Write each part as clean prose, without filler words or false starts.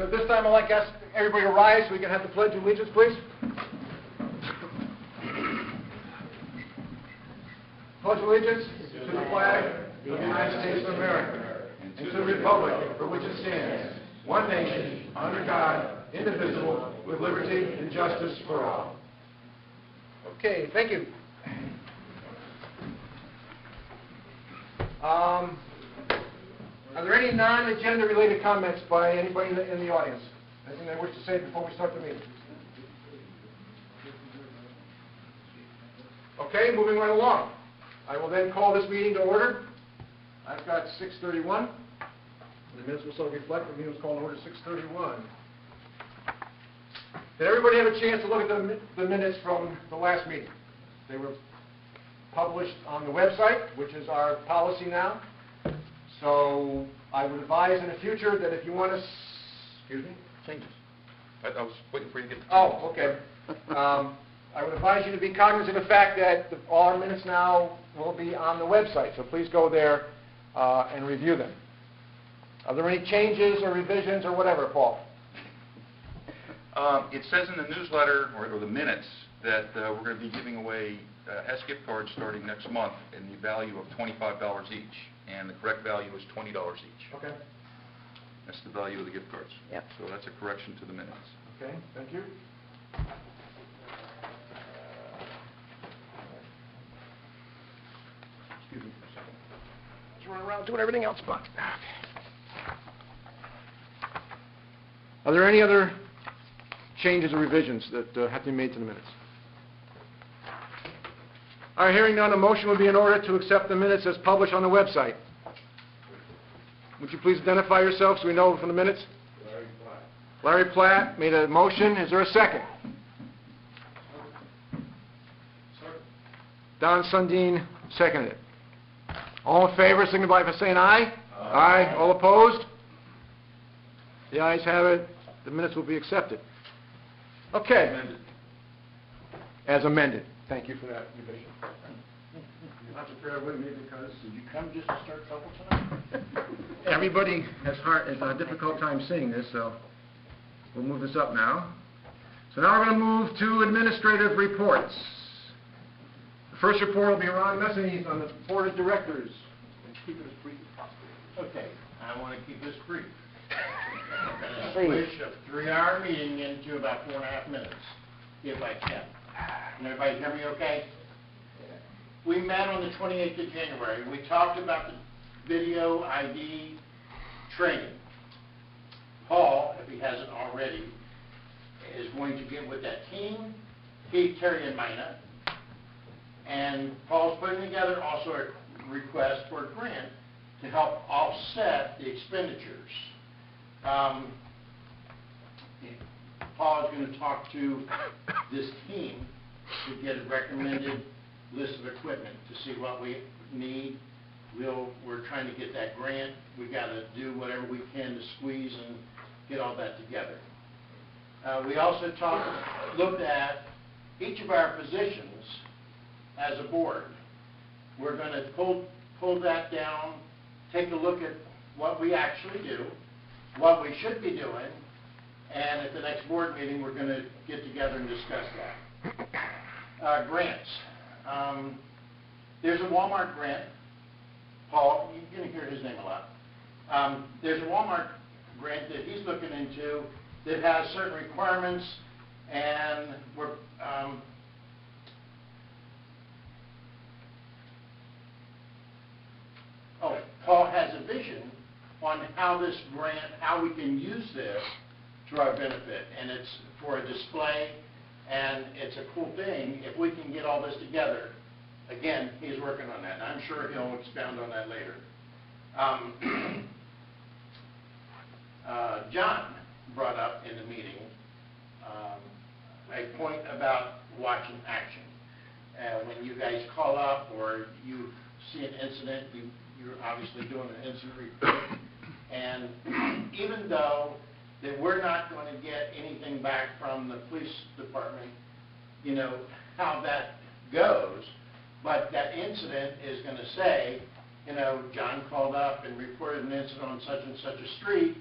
So at this time, I'd like to ask everybody to rise so we can have the Pledge of Allegiance, please. Pledge allegiance to the flag of the United States of America and to the republic for which it stands, one nation, under God, indivisible, with liberty and justice for all. Okay, thank you. Are there any non-agenda related comments by anybody in the audience? Anything they wish to say before we start the meeting? Okay, moving right along. I will then call this meeting to order. I've got 6:31. The minutes will so reflect the meeting was called to order 6:31. Did everybody have a chance to look at the minutes from the last meeting? They were published on the website, which is our policy now. So I would advise in the future that if you want to, changes. I was waiting for you to get to Oh, okay. I would advise you to be cognizant of the fact that all our minutes now will be on the website. So please go there and review them. Are there any changes or revisions or whatever, Paul? It says in the newsletter, or the minutes, that we're going to be giving away Hess gift cards starting next month in the value of $25 each. And the correct value is $20 each. Okay. That's the value of the gift cards. Yep. So that's a correction to the minutes. Okay, thank you. Excuse me for a second. Just running around doing everything else but. Are there any other changes or revisions that have to be made to the minutes? All right, hearing none, a motion would be in order to accept the minutes as published on the website. Would you please identify yourself so we know from the minutes? Larry Platt. Larry Platt made a motion. Is there a second? Don Sundin seconded it. All in favor, signify by saying aye. Aye. All opposed? The ayes have it. The minutes will be accepted. Okay. Amended. As amended. Thank you for that revision. You'll have to bear with me because did you come just to start trouble tonight? Everybody has a difficult time seeing this, so we'll move this up now. So now we're going to move to administrative reports. The first report will be Ron Messinese on the Board of Directors. And keep it as brief as possible. Okay, I want to keep this brief. Please. Switch a 3-hour meeting into about 4.5 minutes, if I can. Can everybody hear me okay? We met on the 28th of January. We talked about the video ID training. Paul, if he hasn't already, is going to get with that team, Keith, Terry, and Mina. And Paul's putting together also a request for a grant to help offset the expenditures. Paul is going to talk to this team to get a recommended list of equipment to see what we need. We're trying to get that grant. We've got to do whatever we can to squeeze and get all that together. We also looked at each of our positions as a board. We're going to pull that down, take a look at what we actually do, what we should be doing, and at the next board meeting, we're going to get together and discuss that. Grants. There's a Walmart grant. Paul, you're going to hear his name a lot. There's a Walmart grant that he's looking into that has certain requirements, and we're Paul has a vision on how this grant, how we can use this to our benefit, and it's for a display, and it's a cool thing if we can get all this together. Again, he's working on that, and I'm sure he'll expound on that later. John brought up in the meeting a point about watching action. When you guys call up or you see an incident, you're obviously doing an incident report, and even though that we're not going to get anything back from the police department, you know, how that goes, but that incident is going to say, you know, John called up and reported an incident on such and such a street,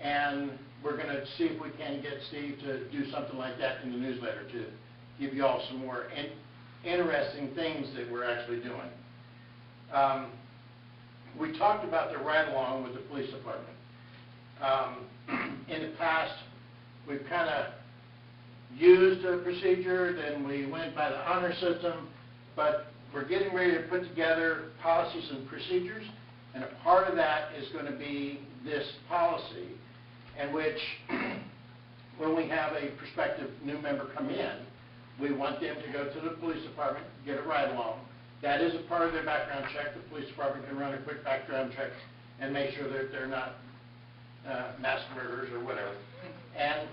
and we're going to see if we can get Steve to do something like that in the newsletter to give you all some more interesting things that we're actually doing. We talked about the ride-along with the police department. In the past, we've kind of used a procedure, then we went by the honor system, but we're getting ready to put together policies and procedures, and a part of that is going to be this policy, in which when we have a prospective new member come in, we want them to go to the police department, get a ride-along. That is a part of their background check. The police department can run a quick background check and make sure that they're not mass murderers or whatever. And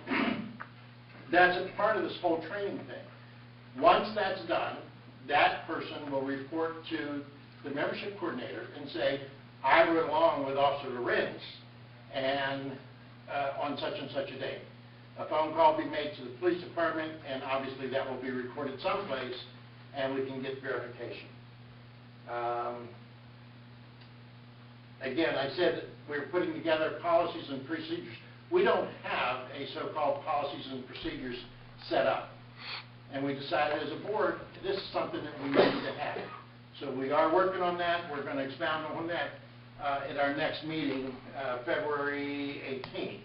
that's a part of this whole training thing. Once that's done, that person will report to the membership coordinator and say, I rode along with Officer Lorenz and on such and such a day. A phone call will be made to the police department, and obviously that will be recorded someplace, and we can get verification. Again, I said that we're putting together policies and procedures. We don't have a so-called policies and procedures set up. And we decided as a board, this is something that we need to have. So we are working on that. We're going to expound on that at our next meeting, February 18th.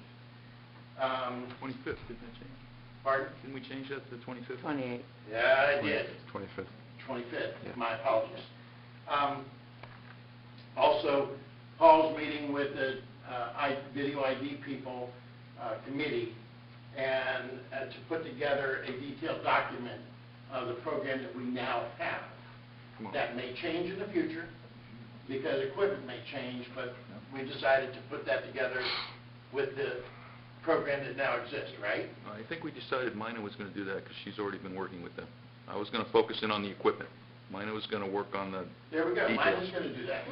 25th, didn't that change? Pardon? Didn't we change that to the 25th? 28. Yeah, I did. 25th. 25th. Yeah. My apologies. Also, Paul's meeting with the video ID people committee and to put together a detailed document of the program that we now have. That may change in the future because equipment may change, but we decided to put that together with the program that now exists, right? I think we decided Mina was going to do that because she's already been working with them. I was going to focus in on the equipment. Mina was going to work on the There we go. details. Mine is going to do that.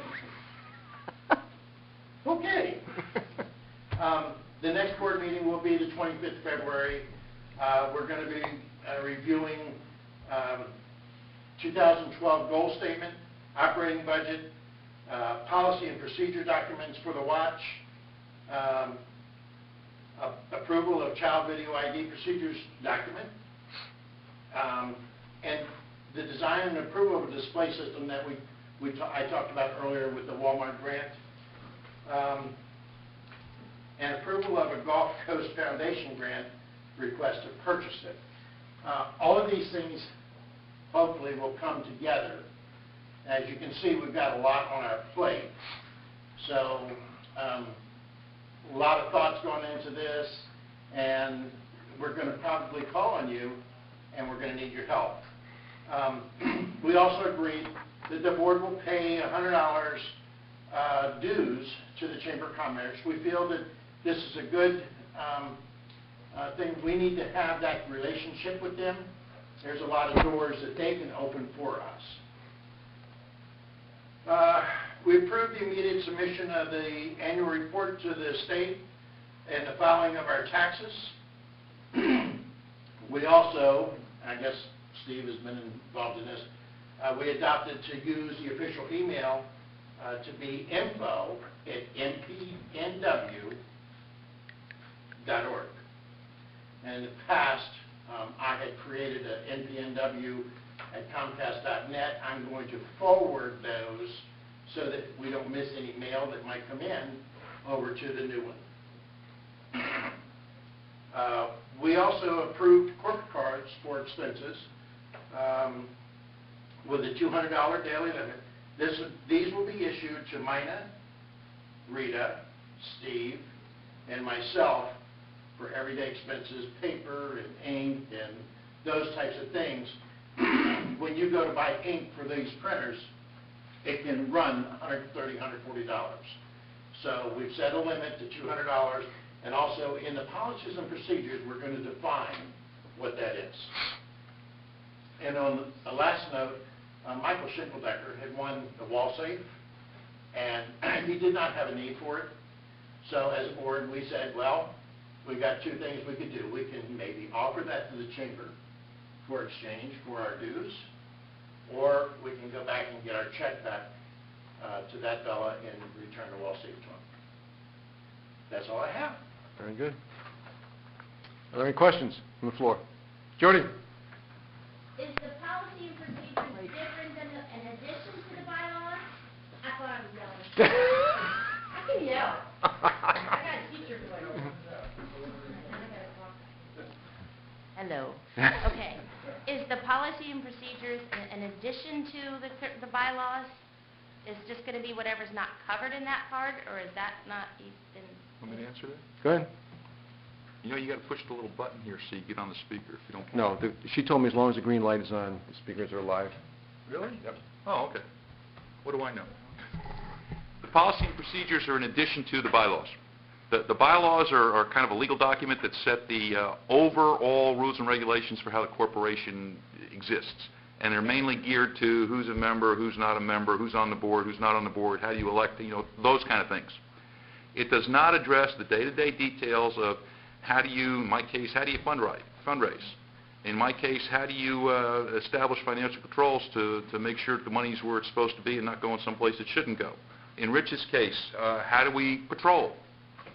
Okay. The next board meeting will be the 25th of February. We're going to be reviewing 2012 goal statement, operating budget, policy and procedure documents for the watch, approval of child video ID procedures document, and the design and approval of a display system that I talked about earlier with the Walmart grant, and approval of a Gulf Coast Foundation grant request to purchase it. All of these things hopefully will come together. As you can see, we've got a lot on our plate. So a lot of thoughts going into this, and we're going to probably call on you, and we're going to need your help. We also agreed that the board will pay $100 dues to the Chamber of Commerce. We feel that this is a good thing. We need to have that relationship with them. There's a lot of doors that they can open for us. We approved the immediate submission of the annual report to the state and the filing of our taxes. We also, I guess Steve has been involved in this, we adopted to use the official email to be info@npnw.org. And in the past, I had created an npnw@comcast.net. I'm going to forward those so that we don't miss any mail that might come in over to the new one. We also approved corporate cards for expenses with a $200 daily limit. These will be issued to Mina, Rita, Steve, and myself for everyday expenses, paper and ink and those types of things. When you go to buy ink for these printers, it can run $130, $140. So we've set a limit to $200, and also in the policies and procedures, we're going to define what that is. And on the last note, Michael Schinkeldecker had won the wall safe, and he did not have a need for it. So as a board, we said, well, we've got two things we could do. We can maybe offer that to the chamber for exchange for our dues, or we can go back and get our check back to that fella and return the wall safe to him. That's all I have. Very good. Are there any questions from the floor? Jody? Is the policy and procedures different than an addition to the bylaws? I thought I was yelling. I can yell. I got a teacher voice. Hello. Okay. Is the policy and procedures an addition to the bylaws? Is just going to be whatever's not covered in that part, or is that not even? Want me to answer that? Go ahead. You know, you got to push the little button here so you get on the speaker if you don't. No, she told me as long as the green light is on, the speakers are live. Really? Yep. Oh, okay. What do I know? The policy and procedures are in addition to the bylaws. The bylaws are kind of a legal document that set the overall rules and regulations for how the corporation exists. And they're mainly geared to who's a member, who's not a member, who's on the board, who's not on the board, how do you elect, those kind of things. It does not address the day-to-day details of how do you, in my case, how do you fundraise? In my case, how do you establish financial controls to make sure the money's where it's supposed to be and not going someplace it shouldn't go? In Rich's case, how do we patrol?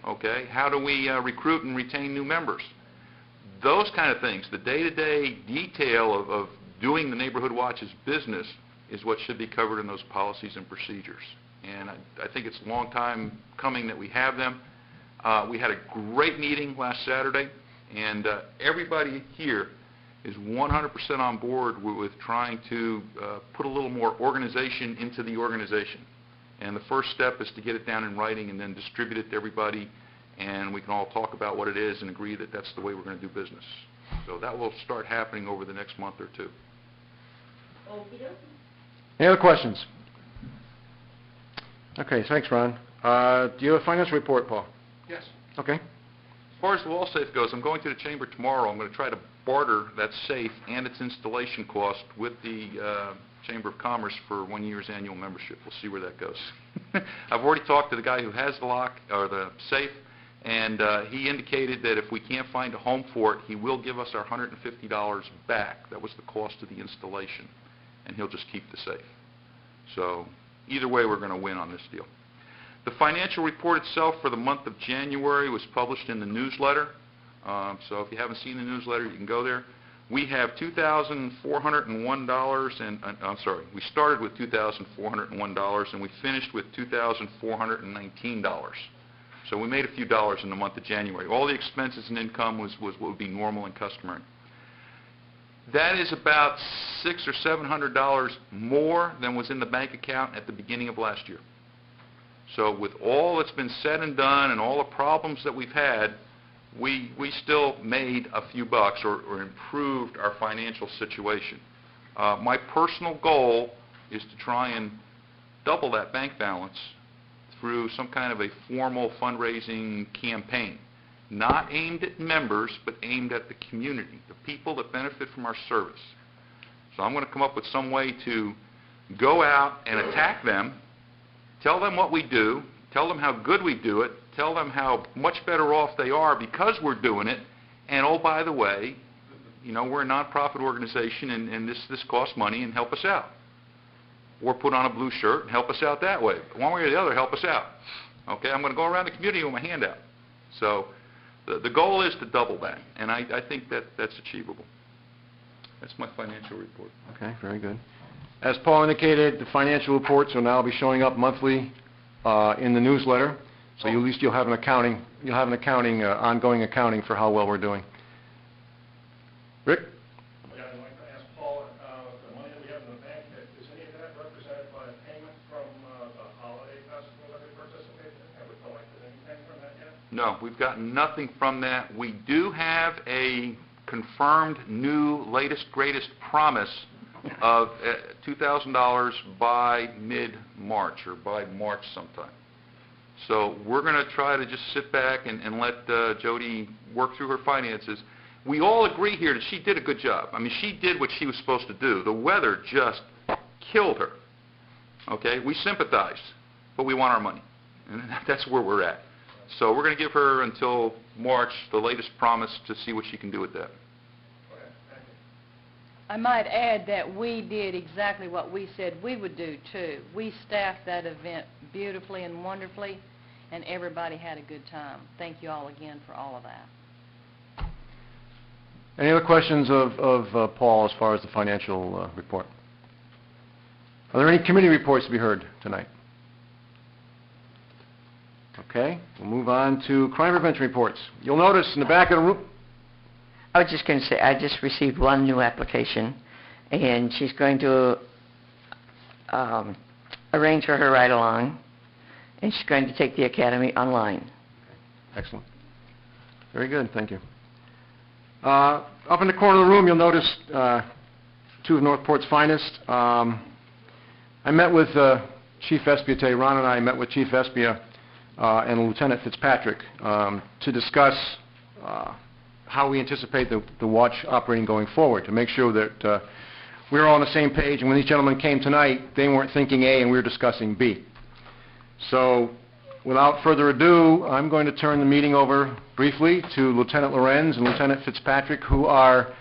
Okay, how do we recruit and retain new members? Those kind of things, the day-to-day detail of doing the Neighborhood Watch's business is what should be covered in those policies and procedures. And I think it's a long time coming that we have them. We had a great meeting last Saturday, and everybody here is 100% on board with trying to put a little more organization into the organization. And the first step is to get it down in writing and then distribute it to everybody, and we can all talk about what it is and agree that that's the way we're going to do business. So that will start happening over the next month or two. Any other questions? Okay, thanks, Ron. Do you have a financial report, Paul? Yes. Okay. As far as the wall safe goes, I'm going to the chamber tomorrow. I'm going to try to barter that safe and its installation cost with the Chamber of Commerce for 1 year's annual membership. We'll see where that goes. I've already talked to the guy who has the lock or the safe, and he indicated that if we can't find a home for it, he will give us our $150 back. That was the cost of the installation, and he'll just keep the safe. So either way, we're going to win on this deal. The financial report itself for the month of January was published in the newsletter. So if you haven't seen the newsletter, you can go there. We have $2,401, and I'm sorry, we started with $2,401, and we finished with $2,419. So we made a few dollars in the month of January. All the expenses and income was what would be normal and customary. That is about $600 or $700 more than was in the bank account at the beginning of last year. So with all that's been said and done and all the problems that we've had, we still made a few bucks or improved our financial situation. My personal goal is to try and double that bank balance through some kind of a formal fundraising campaign, not aimed at members, but aimed at the community, the people that benefit from our service. So I'm going to come up with some way to go out and attack them, tell them what we do, tell them how good we do it, tell them how much better off they are because we're doing it, and oh, by the way, we're a nonprofit organization and this costs money and help us out. Or put on a blue shirt and help us out that way. One way or the other, help us out. Okay, I'm going to go around the community with my hand out. So the goal is to double that, and I think that's achievable. That's my financial report. Okay, very good. As Paul indicated, the financial reports will now be showing up monthly in the newsletter. So at least you'll have an ongoing accounting for how well we're doing. Rick? Yeah, I'd like to ask Paul, the money that we have in the bank, is any of that represented by a payment from the holiday festival that we participated in? Have we collected anything from that yet? No, we've gotten nothing from that. We do have a confirmed new latest greatest promise of $2,000 by mid-March or by March sometime. So we're going to try to just sit back and let Jody work through her finances. We all agree here that she did a good job. I mean, she did what she was supposed to do. The weather just killed her. Okay? We sympathize, but we want our money. And that's where we're at. So we're going to give her until March the latest promise to see what she can do with that. I might add that we did exactly what we said we would do, too. We staffed that event beautifully and wonderfully, and everybody had a good time. Thank you all again for all of that. Any other questions of Paul as far as the financial report? Are there any committee reports to be heard tonight? Okay, we'll move on to crime prevention reports. You'll notice in the back of the room... I was just going to say, I just received one new application, and she's going to arrange for her ride-along, and she's going to take the academy online. Excellent. Very good, thank you. Up in the corner of the room, you'll notice two of Northport's finest. I met with Chief Espia today. Ron and I met with Chief Espia and Lieutenant Fitzpatrick to discuss how we anticipate the watch operating going forward, to make sure that we're all on the same page, and when these gentlemen came tonight, they weren't thinking A and we were discussing B. So, without further ado, I'm going to turn the meeting over briefly to Lieutenant Lorenz and Lieutenant Fitzpatrick, who are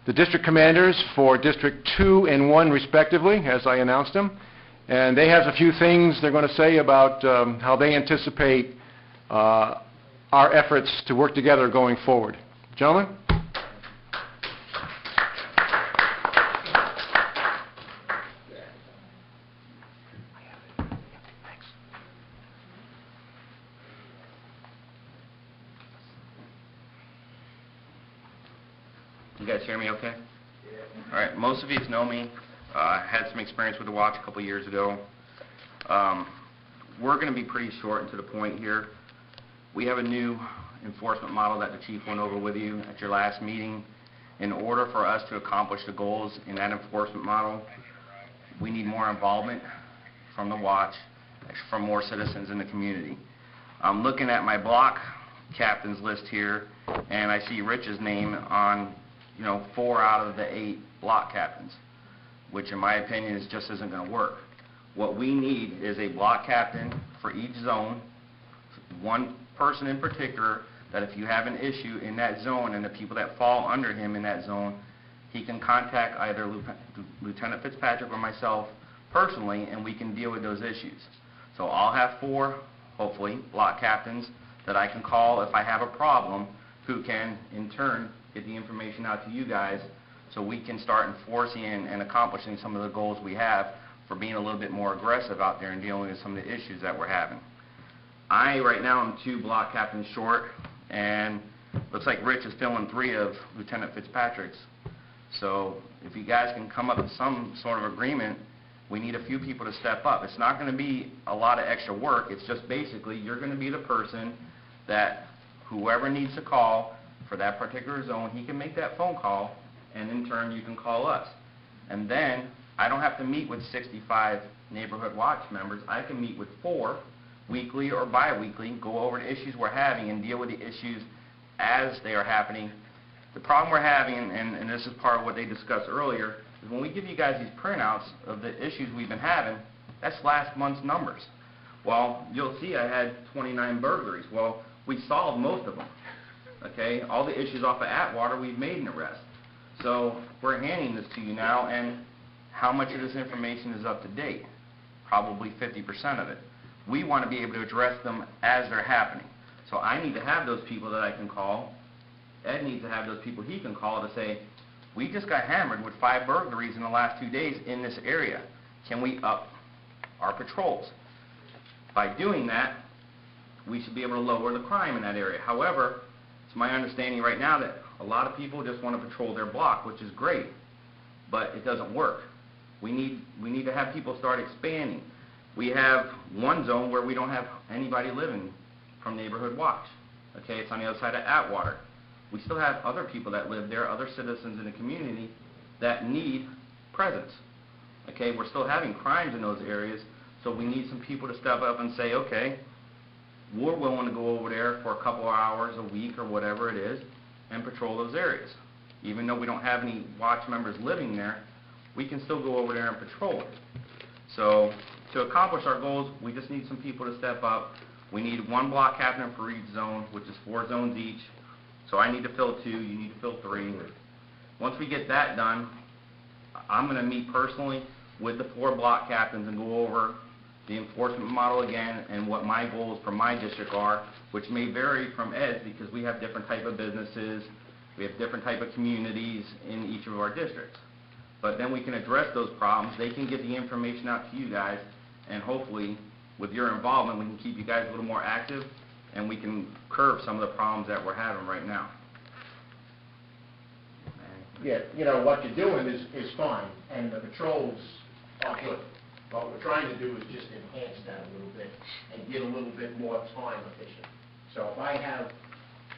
the district commanders for District 2 and 1 respectively, as I announced them. And they have a few things they're going to say about how they anticipate our efforts to work together going forward. Gentlemen? You guys hear me okay? Yeah. All right, most of you know me. I had some experience with the watch a couple years ago. We're going to be pretty short and to the point here. We have a new enforcement model that the chief went over with you at your last meeting. In order for us to accomplish the goals in that enforcement model, we need more involvement from the watch, from more citizens in the community. I'm looking at my block captains list here, and I see Rich's name on 4 out of the 8 block captains, which in my opinion just isn't going to work. What we need is a block captain for each zone, one person in particular, that if you have an issue in that zone and the people that fall under him in that zone, he can contact either Lieutenant Fitzpatrick or myself personally, and we can deal with those issues. So I'll have 4, hopefully, block captains that I can call if I have a problem, who can in turn get the information out to you guys so we can start enforcing and accomplishing some of the goals we have for being a little bit more aggressive out there and dealing with some of the issues that we're having. I, right now, am 2 block captains short, and looks like Rich is filling 3 of Lieutenant Fitzpatrick's. So if you guys can come up with some sort of agreement, we need a few people to step up. It's not going to be a lot of extra work. It's just basically you're going to be the person that whoever needs to call for that particular zone, he can make that phone call, and in turn you can call us. And then I don't have to meet with 65 neighborhood watch members. I can meet with 4 weekly or bi-weekly, go over the issues we're having and deal with the issues as they are happening. The problem we're having, and this is part of what they discussed earlier, is when we give you guys these printouts of the issues we've been having, that's last month's numbers. Well, you'll see I had 29 burglaries. Well, we solved most of them. Okay, all the issues off of Atwater, we've made an arrest. So we're handing this to you now, and how much of this information is up to date? Probably 50% of it. We want to be able to address them as they're happening. So I need to have those people that I can call. Ed needs to have those people he can call to say, we just got hammered with 5 burglaries in the last 2 days in this area. Can we up our patrols? By doing that, we should be able to lower the crime in that area. However, it's my understanding right now that a lot of people just want to patrol their block, which is great, but it doesn't work. We need to have people start expanding. We have one zone where we don't have anybody living from Neighborhood Watch. Okay, it's on the other side of Atwater. We still have other people that live there, other citizens in the community that need presence. Okay, we're still having crimes in those areas, so we need some people to step up and say, okay, we're willing to go over there for a couple of hours a week or whatever it is and patrol those areas. Even though we don't have any watch members living there, we can still go over there and patrol it. So to accomplish our goals, we just need some people to step up. We need 1 block captain for each zone, which is 4 zones each. So I need to fill 2, you need to fill 3. Once we get that done, I'm going to meet personally with the 4 block captains and go over the enforcement model again and what my goals for my district are, which may vary from Ed's because we have different type of businesses We have different type of communities in each of our districts. But then we can address those problems, they can get the information out to you guys, and hopefully, with your involvement, we can keep you guys a little more active, and we can curb some of the problems that we're having right now. Yeah, you know, what you're doing is fine, and the patrols are good. What we're trying to do is just enhance that a little bit and get a little bit more time efficient. So if I have,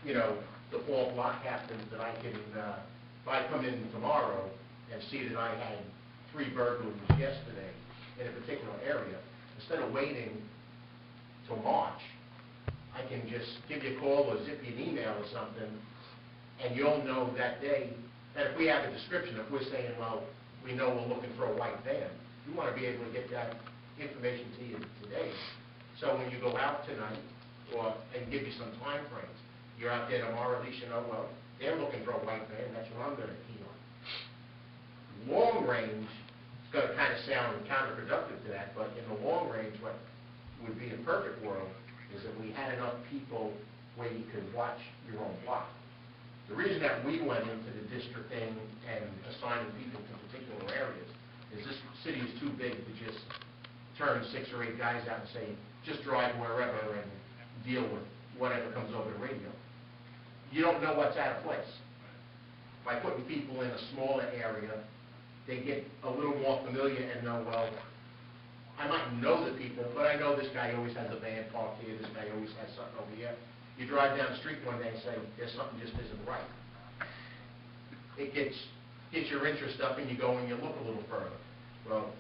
you know, the 4 block captains that I can, if I come in tomorrow and see that I had 3 burglaries yesterday in a particular area, instead of waiting till March, I can just give you a call or zip you an email or something, and you'll know that day. And if we have a description, if we're saying, well, we know we're looking for a white van, we want to be able to get that information to you today. So when you go out tonight, and give you some time frames, you're out there tomorrow, at least you know, well, they're looking for a white van, that's what I'm going to key on. Long range, it's going to kind of sound counterproductive to that, but in the long range, what would be a perfect world is that we had enough people where you could watch your own block. The reason that we went into the district thing and assigning people to particular areas is this city is too big to just turn 6 or 8 guys out and say, just drive wherever and deal with whatever comes over the radio. You don't know what's out of place. By putting people in a smaller area, they get a little more familiar and know, well, I might know the people, but I know this guy always has a van parked here, this guy always has something over here. You drive down the street one day and say, there's something just isn't right. It gets your interest up and you go and you look a little further. Well,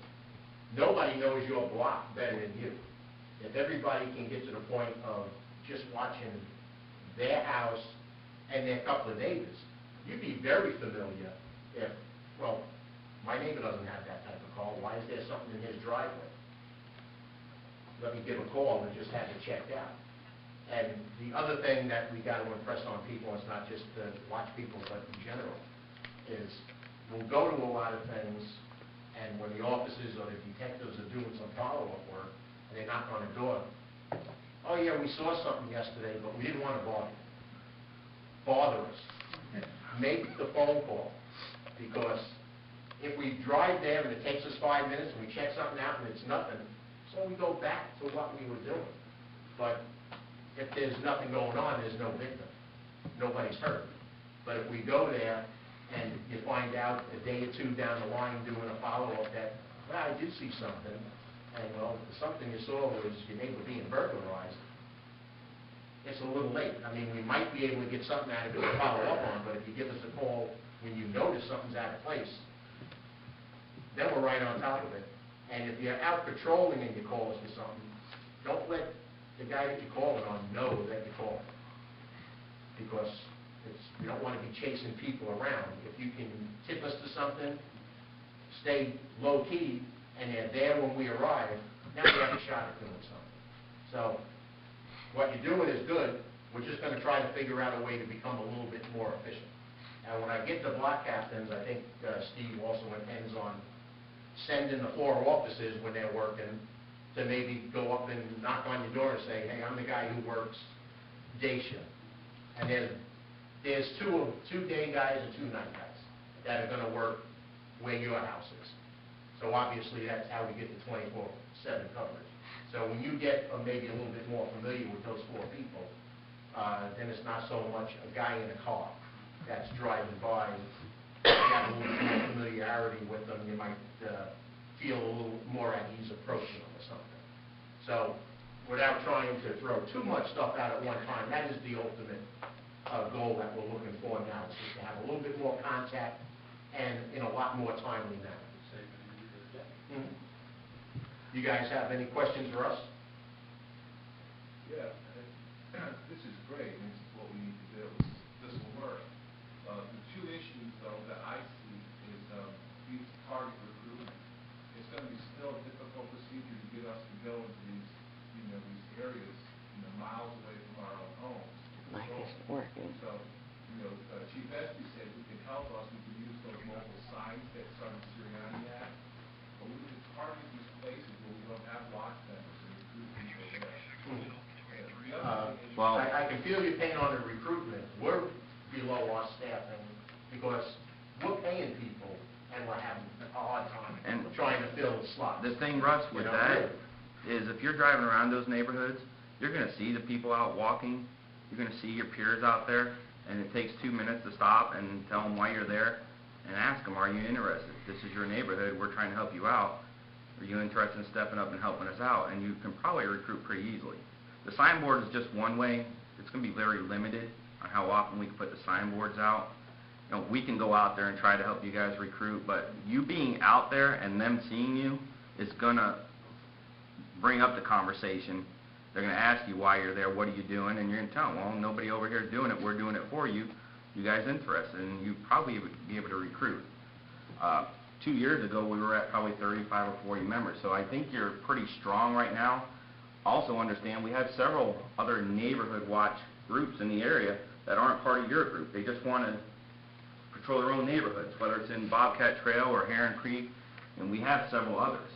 nobody knows your block better than you. If everybody can get to the point of just watching their house and their couple of neighbors, you'd be very familiar if, well, my neighbor doesn't have that type of call, why is there something in his driveway? Let me give a call and just have it checked out. And the other thing that we got to impress on people, it's not just to watch people, but in general, is we'll go to a lot of things, and when the officers or the detectives are doing some follow-up work, and they knock on the door, oh yeah, we saw something yesterday, but we didn't want to bother us. Make the phone call, because if we drive there and it takes us 5 minutes and we check something out and it's nothing, so we go back to what we were doing. But if there's nothing going on, there's no victim. Nobody's hurt. But if we go there and you find out a day or 2 down the line doing a follow-up that, well, I did see something, and well, something you saw was your neighbor being burglarized, it's a little late. I mean, we might be able to get something out of it to follow up on, but if you give us a call when you notice something's out of place, then we're right on top of it. And if you're out patrolling and you call us for something, don't let the guy that you're calling on know that you're calling. Because you don't want to be chasing people around. If you can tip us to something, stay low-key, and they're there when we arrive, now we have a shot at doing something. So what you're doing is good. We're just going to try to figure out a way to become a little bit more efficient. And when I get to block captains, I think Steve also intends on sending the 4 officers when they're working to maybe go up and knock on your door and say, hey, I'm the guy who works day shift. And there's 2 day guys and 2 night guys that are going to work where your house is. So obviously that's how we get the 24/7 coverage. So when you get maybe a little bit more familiar with those 4 people, then it's not so much a guy in a car that's driving by. You have a little bit more familiarity with them. You might feel a little more at ease approaching them or something. So without trying to throw too much stuff out at one time, that is the ultimate goal that we're looking for now, is just to have a little bit more contact and in a lot more timely manner. Mm-hmm. You guys have any questions for us? Yeah, this is great, and this is what we need to do. This will work. The 2 issues, though, that I see is these target recruitment. It's going to be still a difficult procedure to get us to go into these, these areas, miles away from our own homes. Mike isn't working. So, Chief Espy said we can help us. We can use those mobile signs that Sergeant Sirianni had, but we can target these places where we don't have watch members and recruit people there. Well, I can feel your pain on the recruitment. We're below our staffing, because we're paying people and we're having a hard time And trying to fill slots. The thing, Russ, with You know, that is if you're driving around those neighborhoods, you're gonna see the people out walking, you're gonna see your peers out there, and it takes 2 minutes to stop and tell them why you're there and ask them, are you interested? This is your neighborhood, we're trying to help you out. Are you interested in stepping up and helping us out? And you can probably recruit pretty easily. The signboard is just one way. It's gonna be very limited on how often we can put the signboards out. You know, we can go out there and try to help you guys recruit, but you being out there and them seeing you is gonna bring up the conversation. They're gonna ask you why you're there, what are you doing, and you're gonna tell them, well, nobody over here is doing it, we're doing it for you. You guys interested, and you probably would be able to recruit. 2 years ago, we were at probably 35 or 40 members, so I think you're pretty strong right now. Also understand, we have several other neighborhood watch groups in the area that aren't part of your group. They just want to patrol their own neighborhoods, whether it's in Bobcat Trail or Heron Creek, and we have several others.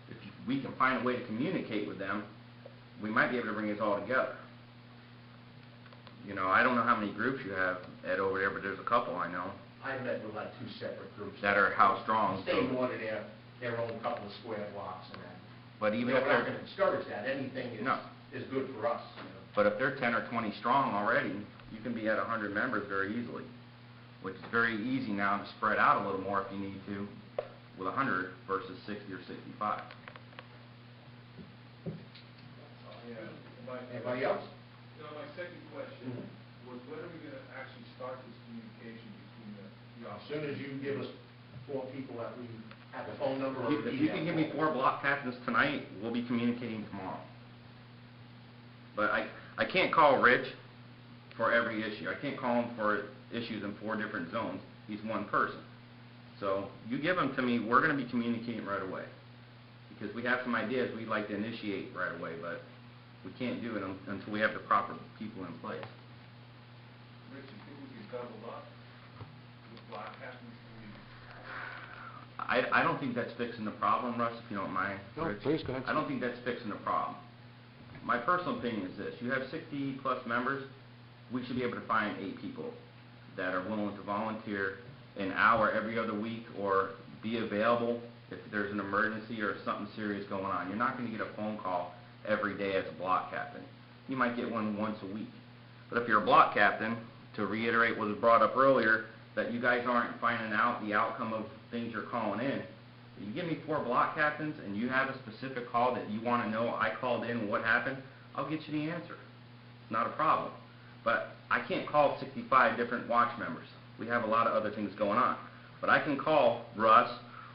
If we can find a way to communicate with them, we might be able to bring us all together. You know, I don't know how many groups you have, Ed, over there, but there's a couple I know I met with like 2 separate groups. that are how strong. Stay more to their own couple of square blocks and that. But You even know, if we're not they're, gonna discourage that, anything No. is good for us, you know. but if they're 10 or 20 strong already, you can be at 100 members very easily, which is very easy now to spread out a little more if you need to, with 100 versus 60 or 65. Anybody else? You know, my second question Mhm. was, when are we gonna actually start this communication between the As soon as you give us 4 people that we have the phone number or If you can give me 4 block captains tonight, we'll be communicating tomorrow. But I can't call Rich for every issue. I can't call him for issues in 4 different zones. He's one person. So you give them to me, we're going to be communicating right away. Because we have some ideas we'd like to initiate right away, but we can't do it until we have the proper people in place. Rich, you think we could double up with block captains? I don't think that's fixing the problem, Russ, if you don't mind. No, Rich. please, go ahead. I don't think that's fixing the problem. My personal opinion is this: you have 60-plus members, we should be able to find 8 people that are willing to volunteer an hour every other week or be available if there's an emergency or something serious going on. You're not going to get a phone call every day as a block captain. You might get one once a week. But if you're a block captain, to reiterate what was brought up earlier, that you guys aren't finding out the outcome of things you're calling in, you give me 4 block captains and you have a specific call that you want to know, I called in, what happened, I'll get you the answer. It's not a problem. But I can't call 65 different watch members. We have a lot of other things going on. But I can call Russ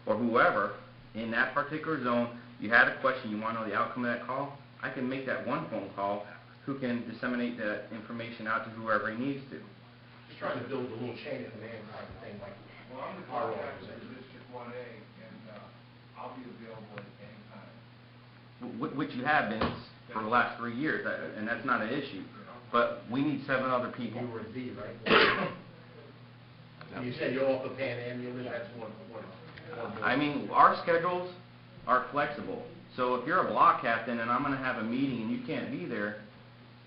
or whoever in that particular zone. You had a question, you want to know the outcome of that call, I can make that one phone call who can disseminate that information out to whoever he needs to. Just trying to build a little chain of command type of thing, like Well, I'm the our block captain organization. of District 1A, and I'll be available at any time. Which you have been for the last 3 years, and that's not an issue. But we need 7 other people. You were in B, right? You said you're off the panhandle, that's one. I mean, our schedules are flexible. So if you're a block captain and I'm going to have a meeting and you can't be there,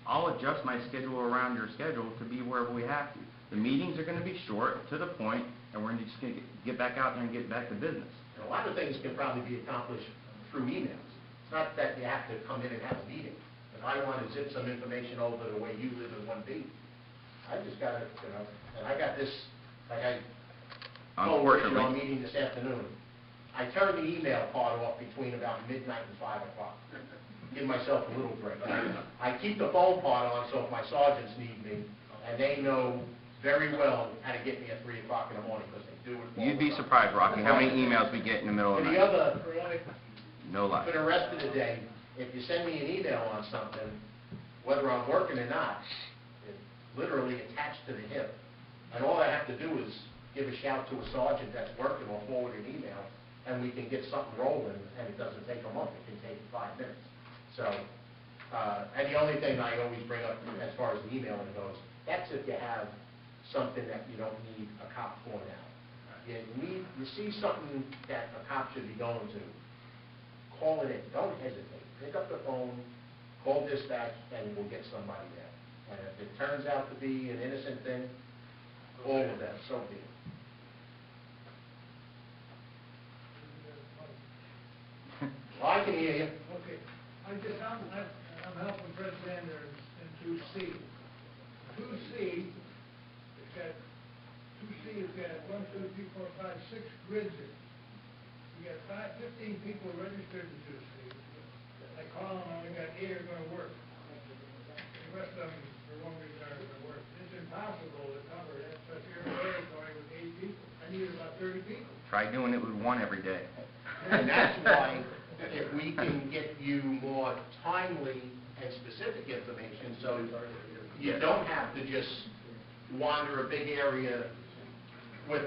I'll adjust my schedule around your schedule to be wherever we have to. The meetings are going to be short, to the point, and we're just going to get back out there and get back to business. And a lot of things can probably be accomplished through emails. It's not that you have to come in and have a meeting. If I want to zip some information over the way you live in 1B, I just got to, you know, and I got this, like I told Richard on Unfortunately, meeting this afternoon. I turn the email part off between about midnight and 5 o'clock. Give myself a little break. I keep the phone part on so if my sergeants need me, and they know very well how to get me at 3 o'clock in the morning, because they do it all you'd the be time. surprised, Rocky, how many emails we get in the middle For of the the night. other, No lie. for the rest of the day, if you send me an email on something, whether I'm working or not, it's literally attached to the hip. And all I have to do is give a shout to a sergeant that's working or forward an email, and we can get something rolling, and it doesn't take a month, it can take 5 minutes. So, and the only thing I always bring up as far as the emailing goes, that's if you have something that you don't need a cop for now. You see something that a cop should be going to, call it in, don't hesitate. Pick up the phone, call dispatch, and we'll get somebody there. And if it turns out to be an innocent thing, all of them, so be it. Well, I can hear you. Okay, I'm helping Fred Sanders in 2C. 2C, it's got 1, 2, 3, 4, 5, 6 grids in it. You got 15 people registered in 2C. I call them, I only got 8 are gonna work. The rest of them, for one reason, aren't gonna work. It's impossible to cover that such territory with 8 people. I need about 30 people. Try doing it with one every day. And that's why, if we can get you more timely and specific information, so you don't have to just wander a big area with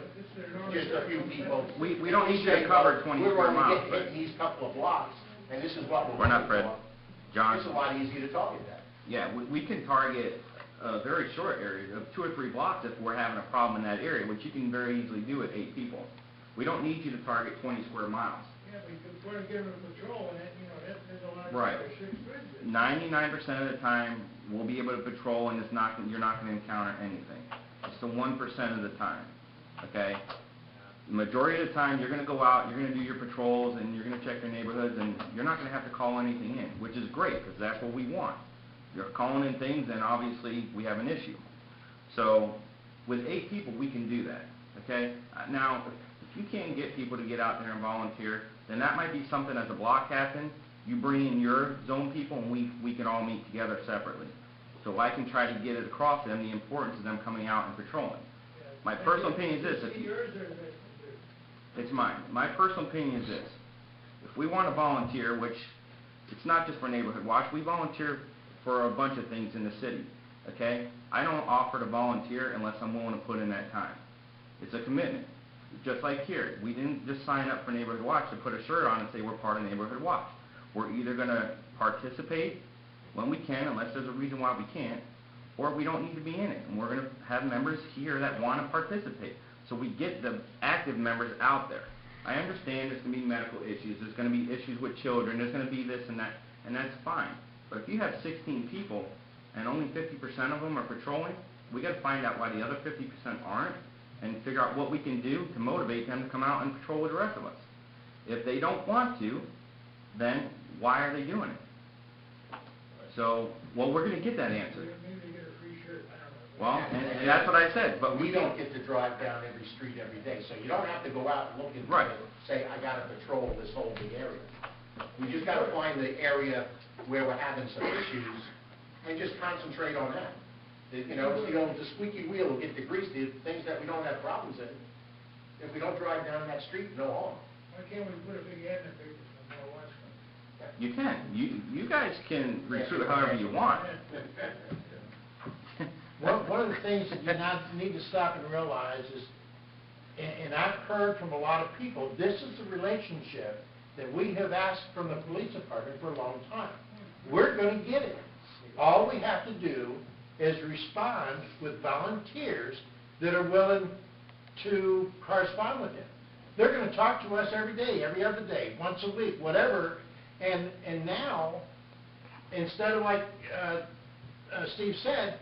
just a few people. We don't need you to cover 20 square miles, We're only hitting these couple of blocks, and this is what We're not, Fred. for. John. It's a lot easier to target that. Yeah, we can target a very short area of 2 or 3 blocks if we're having a problem in that area, which you can very easily do with 8 people. We don't need you to target 20 square miles. Yeah, but we're gonna give them a patrol, and that, there's a lot of Right. 6 grids in it. 99% of the time, we'll be able to patrol, and you're not going to encounter anything. It's the 1% of the time, okay? The majority of the time, you're going to go out, you're going to do your patrols, and you're going to check your neighborhoods, and you're not going to have to call anything in, which is great, because that's what we want. You're calling in things, and obviously, we have an issue. So, with 8 people, we can do that, okay? Now, if you can't get people to get out there and volunteer, then that might be something as a block captain, you bring in your zone people, and we can all meet together separately. So I can try to get it across to them, the importance of them coming out and patrolling. My personal opinion is this. Is it yours or is it? It's mine. My personal opinion is this. If we want to volunteer, which it's not just for Neighborhood Watch, we volunteer for a bunch of things in the city, okay? I don't offer to volunteer unless I'm willing to put in that time. It's a commitment. Just like here, we didn't just sign up for Neighborhood Watch to put a shirt on and say we're part of Neighborhood Watch. We're either going to participate when we can, unless there's a reason why we can't, or we don't need to be in it. And we're going to have members here that want to participate. So we get the active members out there. I understand there's going to be medical issues, there's going to be issues with children, there's going to be this and that, and that's fine. But if you have 16 people and only 50% of them are patrolling, we got to find out why the other 50% aren't and figure out what we can do to motivate them to come out and patrol with the rest of us. If they don't want to, then why are they doing it? So, well, we're going to get that answer. Maybe they get a free shirt, I don't know. Well, and that's what I said, but We don't get to drive down every street every day, so you don't have to go out looking for Right. it, say, I gotta patrol this whole big area. We just gotta find the area where we're having some issues and just concentrate on that. The squeaky wheel will get the grease, the things that we don't have problems in. If we don't drive down that street, no harm. Why can't we put a big ad in the paper for more watchmen? you can. You guys can recruit however you want. One of the things that you need to stop and realize is, and I've heard from a lot of people, this is the relationship that we have asked from the police department for a long time. We're going to get it. All we have to do is respond with volunteers that are willing to correspond with them. They're going to talk to us every day, every other day, once a week, whatever. And now, instead of like Steve said,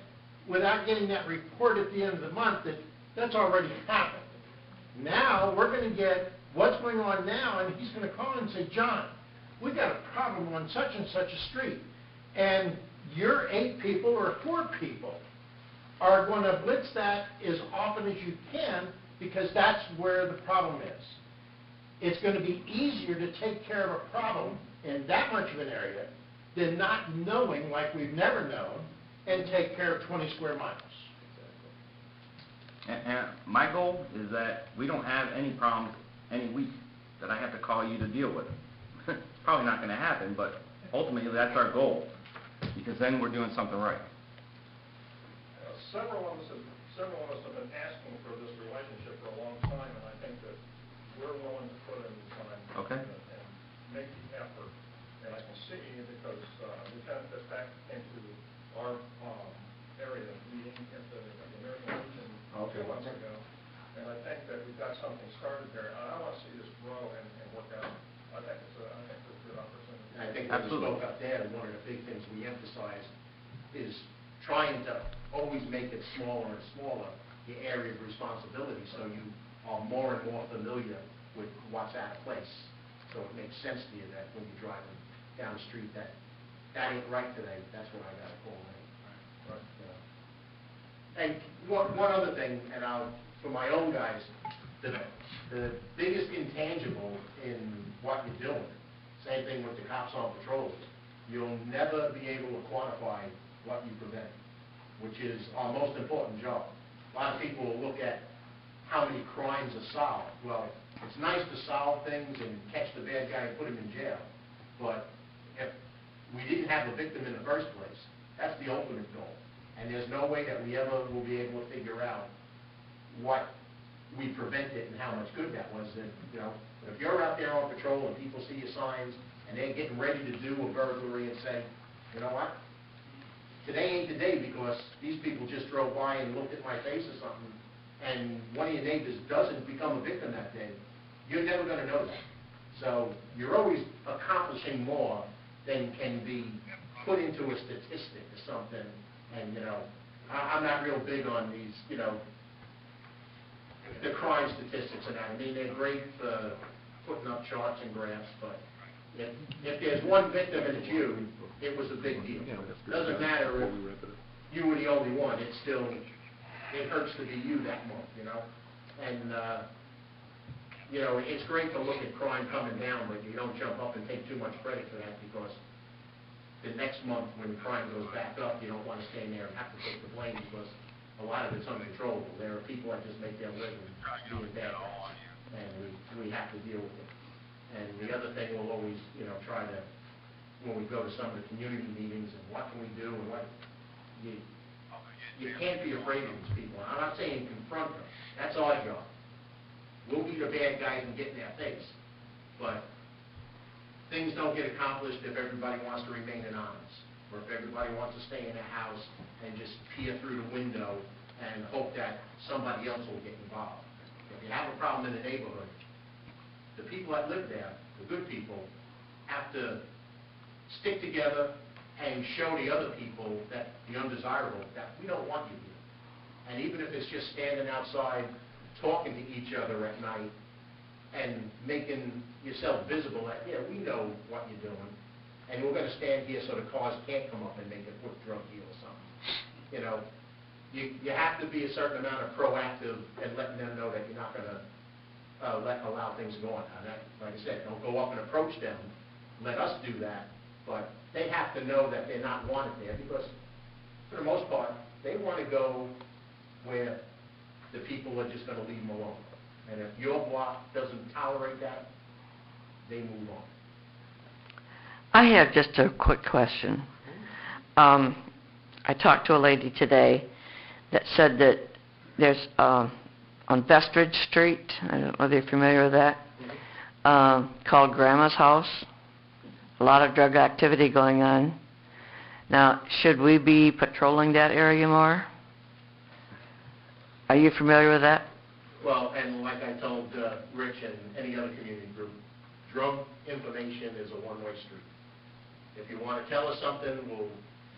without getting that report at the end of the month, that's already happened. Now, we're going to get what's going on now, and he's going to call and say, John, we got a problem on such and such a street, and your 8 people or 4 people are going to blitz that as often as you can, because that's where the problem is. It's going to be easier to take care of a problem in that much of an area than not knowing, like we've never known, and take care of 20 square miles. And my goal is that we don't have any problems any week that I have to call you to deal with. It's probably not going to happen, but ultimately that's our goal, because then we're doing something right. Several of us have been asking for this relationship for a long time, and I think that we're willing to put in the time Okay. and make the effort. And I can see, because Lieutenant Fitzpatrick came to our area meeting at the American Legion 2 months ago, and I think that we've got something started there. And I want to see this grow and work out. I think it's a good opportunity. And I think when we spoke up there, one of the big things we emphasized is trying to always make it smaller and smaller, your area of responsibility, so you are more and more familiar with what's out of place. So it makes sense to you that when you're driving down the street, that ain't right today, that's what I gotta call in. Right. And one other thing, and for my own guys, the biggest intangible in what you're doing, same thing with the cops on patrol, you'll never be able to quantify what you prevent, which is our most important job. A lot of people will look at how many crimes are solved. Well, it's nice to solve things and catch the bad guy and put him in jail, but if we didn't have a victim in the first place, that's the ultimate goal. And there's no way that we ever will be able to figure out what we prevented and how much good that was. And, you know, if you're out there on patrol and people see your signs and they're getting ready to do a burglary and say, you know what, today ain't the day because these people just drove by and looked at my face or something, and one of your neighbors doesn't become a victim that day, you're never going to know that. So you're always accomplishing more than can be put into a statistic or something. And, you know, I'm not real big on these, you know, the crime statistics and that. I mean, they're great for putting up charts and graphs, but if there's one victim and it's you, it was a big deal. It doesn't matter if you were the only one, it hurts to be you that month, you know? And, you know, it's great to look at crime coming down, but you don't jump up and take too much credit for that, because the next month when crime goes back up, you don't want to stand there and have to take the blame, because a lot of it's uncontrollable. There are people that just make their living doing bad guys, and we have to deal with it. And the other thing we'll always, you know, try to, when we go to some of the community meetings, and what can we do, and what, you can't be afraid of these people. I'm not saying confront them. That's our job. We'll be the bad guys and get in their face. But things don't get accomplished if everybody wants to remain anonymous, or if everybody wants to stay in their house and just peer through the window and hope that somebody else will get involved. If you have a problem in the neighborhood, the people that live there, the good people, have to stick together and show the other people, that the undesirable, that we don't want you here. And even if it's just standing outside talking to each other at night and making yourself visible, that, yeah, we know what you're doing, and we're going to stand here so the cars can't come up and make a quick drug deal or something. You know, you have to be a certain amount of proactive and letting them know that you're not going to allow things to go on. Now, that, like I said, don't go up and approach them. Let us do that, but they have to know that they're not wanted there, because for the most part, they want to go where the people are just going to leave them alone. And if your block doesn't tolerate that, they move on. I have just a quick question. I talked to a lady today that said that there's, on Vestridge Street, I don't know whether you're familiar with that, called Grandma's House. A lot of drug activity going on. Now, should we be patrolling that area more? Are you familiar with that? Well, and like I told Rich and any other community group, drug information is a one-way street. If you want to tell us something, we'll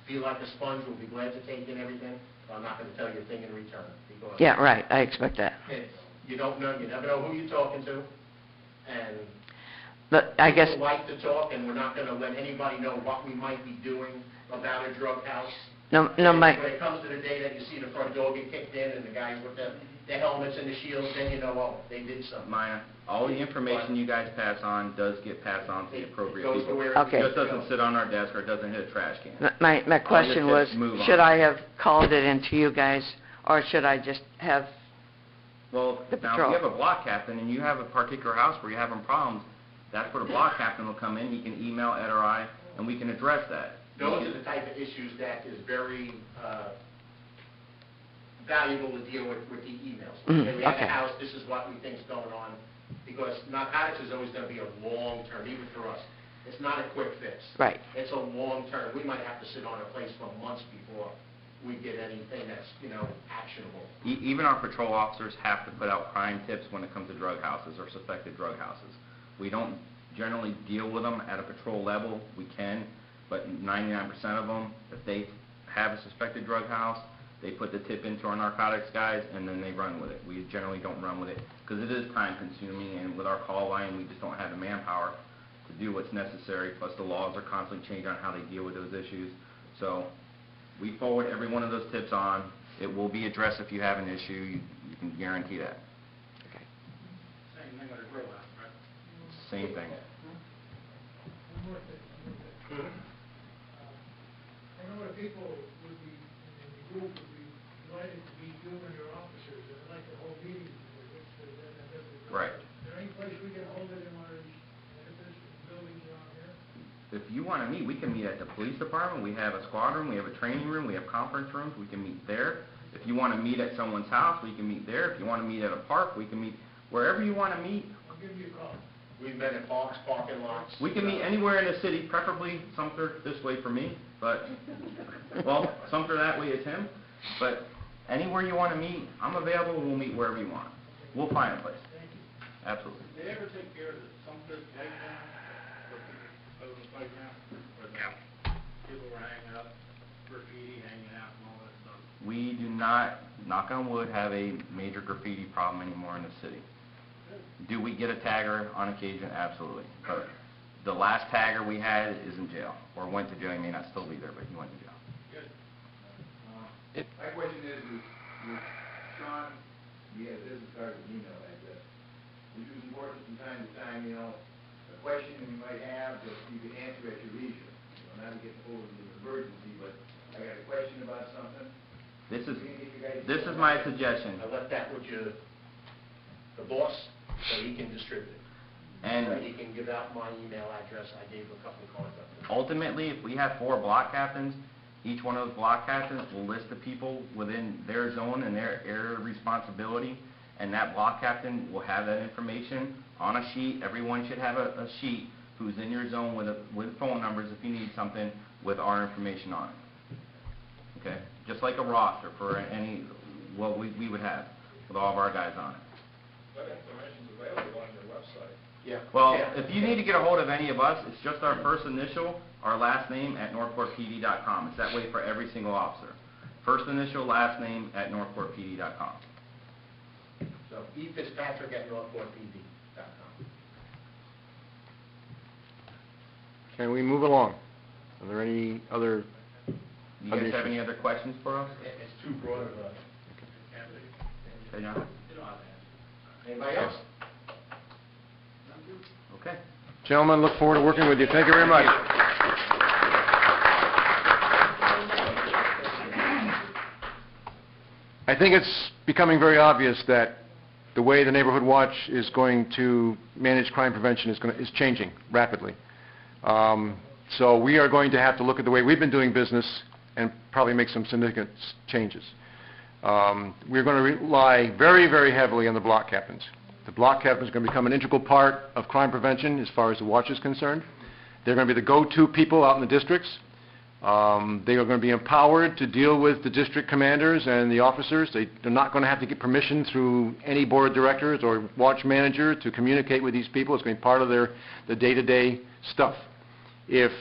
feel like a sponge, we'll be glad to take in everything, but I'm not going to tell you a thing in return. Because Yeah, right, I expect that. You don't know, you never know who you're talking to, and But I guess, people like to talk, and we're not going to let anybody know what we might be doing about a drug house. no, When my, it comes to the day that you see the front door get kicked in and the guys with the helmets and the shields, then you know, oh, they did something. Maya, all the information you guys pass on does get passed on to the appropriate It goes to people. where Okay. It just doesn't sit on our desk, or it doesn't hit a trash can. my question was, just move on. should I have called it into you guys, or should I just have, Well, The now, if patrol. you have a block captain and you have a particular house where you're having problems, that's where the block captain will come in. He can email Ed or I, and we can address that. Those are the type of issues that is very valuable to deal with the emails. Mhm, We have okay. a house, this is what we think is going on, because narcotics is always going to be a long-term, even for us. It's not a quick fix. right, It's a long-term. We might have to sit on a place for months before we get anything that's, you know, actionable. Even our patrol officers have to put out crime tips when it comes to drug houses or suspected drug houses. We don't generally deal with them at a patrol level. We can, but 99% of them, if they have a suspected drug house, They put the tip into our narcotics guys, and then they run with it. We generally don't run with it because it is time consuming, and with our call line, we just don't have the manpower to do what's necessary, plus the laws are constantly changing on how they deal with those issues. So we forward every one of those tips on. It will be addressed if you have an issue. You can guarantee that. Same thing with a grill out, right? Same thing. One more thing. I know that people would be, in the group would be delighted to meet you and your officers, and I'd like to hold meetings with you. Right. Is there any place we can hold it in one of these edifices, buildings around here? If you want to meet, we can meet at the police department. We have a squad room, we have a training room, we have conference rooms. We can meet there. If you want to meet at someone's house, we can meet there. If you want to meet at a park, we can meet wherever you want to meet. I'll give you a call. We've been at Fox parking lots. We can meet anywhere in the city, preferably Sumter this way for me, but, well, Sumter that way is him. But anywhere you want to meet, I'm available. We'll meet wherever you want. We'll find a place. Absolutely. Did they ever take care of the Sumter playground, or the playground, where people were hanging up, graffiti hanging out and all that stuff? We do not, knock on wood, have a major graffiti problem anymore in the city. Do we get a tagger on occasion? Absolutely. But the last tagger we had is in jail, or went to jail. He may not still be there, but he went to jail. Good. My question is with Sean, we have business cards and email address. Would you report from time to time, a question you might have that you can answer at your leisure? Not to get hold of an emergency, but I got a question about something. This is my suggestion. I left that with the boss, so he can distribute it. And He can give out my email address. I gave a couple of cards up there. ultimately, if we have 4 block captains, each one of those block captains will list the people within their zone and their area of responsibility, and that block captain will have that information on a sheet. Everyone should have a sheet who's in your zone with phone numbers if you need something with our information on it. Okay? Just like a roster for any, what we would have with all of our guys on it. That information's available on your website. Yeah. Well, Yeah. if you need to get a hold of any of us, it's just our first initial, our last name at northportpd.com. It's that way for every single officer. First initial, last name at northportpd.com. So Fitzpatrick at northportpd.com. Can we move along? Are there any other? Do you guys have any other questions for us? It's too broad of a candidate. Okay, John? You don't have to answer. Anybody else? Okay. Gentlemen, look forward to working with you. Thank you very much. I think it's becoming very obvious that the way the Neighborhood Watch is going to manage crime prevention is changing rapidly. So we are going to have to look at the way we've been doing business and probably make some significant changes. We're going to rely very, very heavily on the block captains. The block captains are going to become an integral part of crime prevention as far as the watch is concerned. They're going to be the go-to people out in the districts. They are going to be empowered to deal with the district commanders and the officers. They're not going to have to get permission through any board of directors or watch manager to communicate with these people. It's going to be part of the day-to-day stuff. If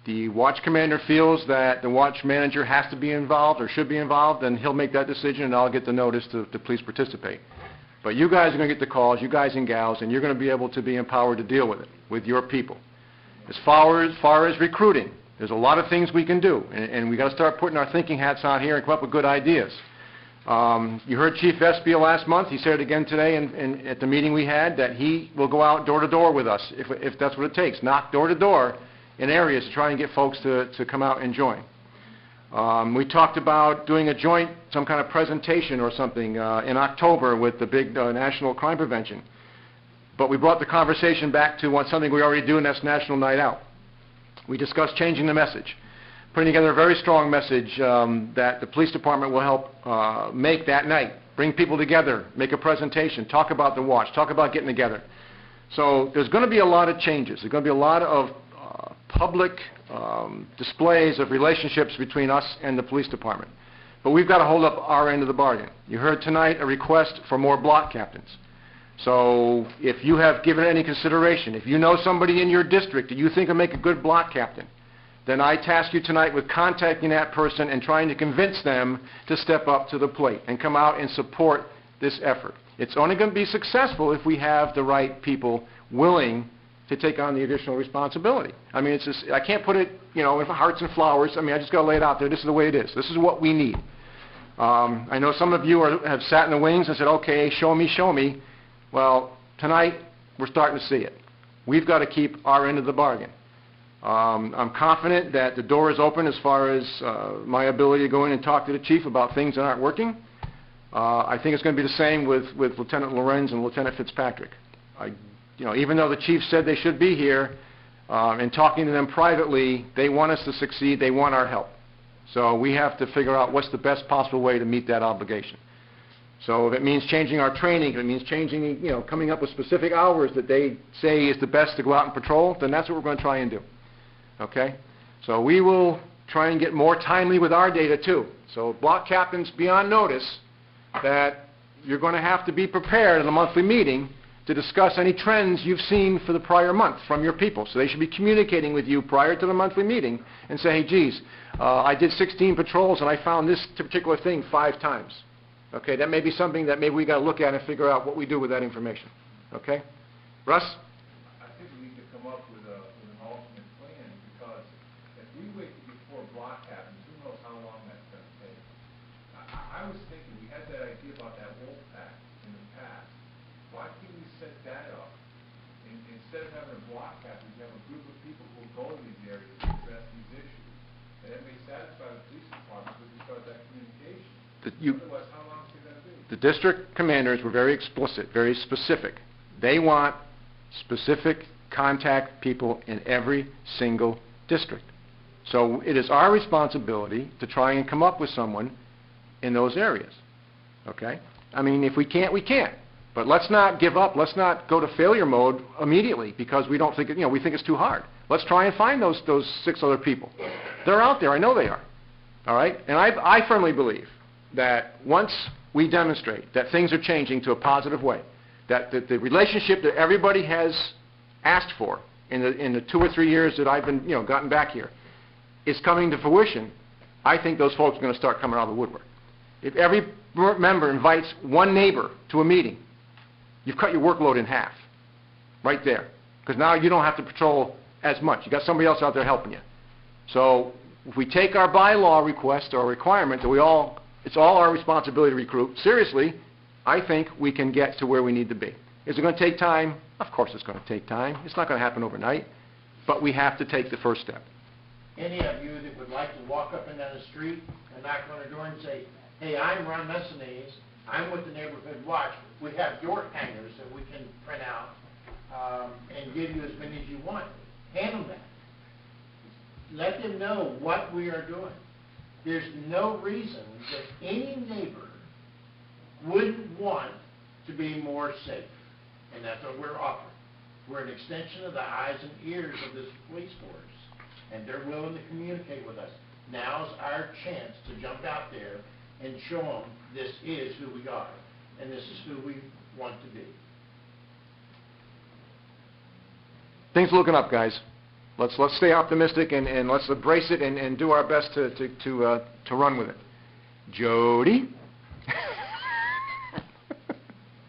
the watch commander feels that the watch manager has to be involved or should be involved, then he'll make that decision and I'll get the notice to please participate. But you guys are going to get the calls, you guys and gals, and you're going to be able to be empowered to deal with it, with your people. As far as recruiting, there's a lot of things we can do, and we've got to start putting our thinking hats on here and come up with good ideas. You heard Chief Vespia last month. He said it again today at the meeting we had, that he will go out door to door with us if that's what it takes. Knock door to door in areas to try and get folks to come out and join. We talked about doing a joint, some kind of presentation or something in October with the big National Crime Prevention. But we brought the conversation back to something we already do, and that's National Night Out. We discussed changing the message, putting together a very strong message that the police department will help make that night. Bring people together, make a presentation, talk about the watch, talk about getting together. So there's going to be a lot of changes. There's going to be a lot of public displays of relationships between us and the police department. But we've got to hold up our end of the bargain. You heard tonight a request for more block captains. So if you have given any consideration, if you know somebody in your district that you think will make a good block captain, then I task you tonight with contacting that person and trying to convince them to step up to the plate and come out and support this effort. It's only going to be successful if we have the right people willing to take on the additional responsibility. I mean, it's just, I can't put it, in hearts and flowers. I mean, I just got to lay it out there. This is the way it is. This is what we need. I know some of you have sat in the wings and said, okay, show me, show me. Well, tonight, we're starting to see it. We've got to keep our end of the bargain. I'm confident that the door is open as far as my ability to go in and talk to the chief about things that aren't working. I think it's going to be the same with Lieutenant Lorenz and Lieutenant Fitzpatrick. Even though the chief said they should be here, and talking to them privately, they want us to succeed. They want our help. So we have to figure out what's the best possible way to meet that obligation. So if it means changing our training, if it means changing, coming up with specific hours that they say is the best to go out and patrol, then that's what we're going to try and do. Okay? So we will try and get more timely with our data too. So block captains, be on notice that you're going to have to be prepared at a monthly meeting to discuss any trends you've seen for the prior month from your people. So they should be communicating with you prior to the monthly meeting and say, hey, geez, I did 16 patrols and I found this particular thing 5 times. Okay, that may be something that maybe we got to look at and figure out what we do with that information. Okay? Russ? I think we need to come up with an alternate plan, because if we wait before block happens, who knows how long that's going to take. I was thinking, we had that idea about that wolf pack in the past. Why can't we set that up? Instead of having a block captain, we have a group of people who will go to these areas to address these issues. And it may satisfy the police department with regard to that communication. Otherwise, how long is it going to be? The district commanders were very explicit, very specific. They want specific contact people in every single district. So it is our responsibility to try and come up with someone in those areas. Okay? I mean, if we can't, we can't. But let's not give up. Let's not go to failure mode immediately because we don't think we think it's too hard. Let's try and find those 6 other people. They're out there. I know they are. All right? And I firmly believe that once we demonstrate that things are changing to a positive way, that the relationship that everybody has asked for in the 2 or 3 years that I've been gotten back here is coming to fruition, I think those folks are going to start coming out of the woodwork. If every member invites one neighbor to a meeting, you've cut your workload in half, right there, because now you don't have to patrol as much. You got somebody else out there helping you. So if we take our bylaw request or requirement that it's all our responsibility to recruit seriously, I think we can get to where we need to be. Is it going to take time? Of course it's going to take time. It's not going to happen overnight, but we have to take the first step. Any of you that would like to walk up and down the street and knock on a door and say, hey, I'm Ron Messinese, I'm with the Neighborhood Watch, we have your hangers that we can print out and give you as many as you want. Handle that. Let them know what we are doing. There's no reason that any neighbor wouldn't want to be more safe. And that's what we're offering. We're an extension of the eyes and ears of this police force. And they're willing to communicate with us. Now's our chance to jump out there and show them this is who we are. And this is who we want to be. Things are looking up, guys. Let's stay optimistic and let's embrace it and do our best to run with it. Jody?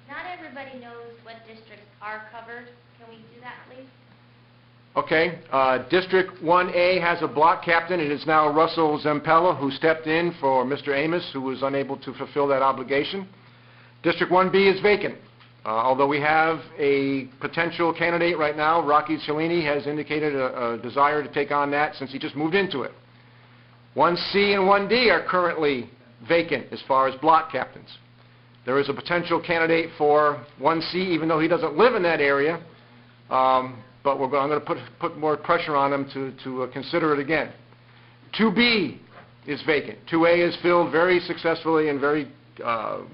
Not everybody knows what districts are covered. Can we do that, please? Okay. District 1A has a block captain. It is now Russell Zempella, who stepped in for Mr. Amos, who was unable to fulfill that obligation. District 1B is vacant. Although we have a potential candidate right now, Rocky Cellini has indicated a desire to take on that since he just moved into it. 1C and 1D are currently vacant as far as block captains. There is a potential candidate for 1C, even though he doesn't live in that area, but I'm going to put more pressure on him to consider it again. 2B is vacant. 2A is filled very successfully and very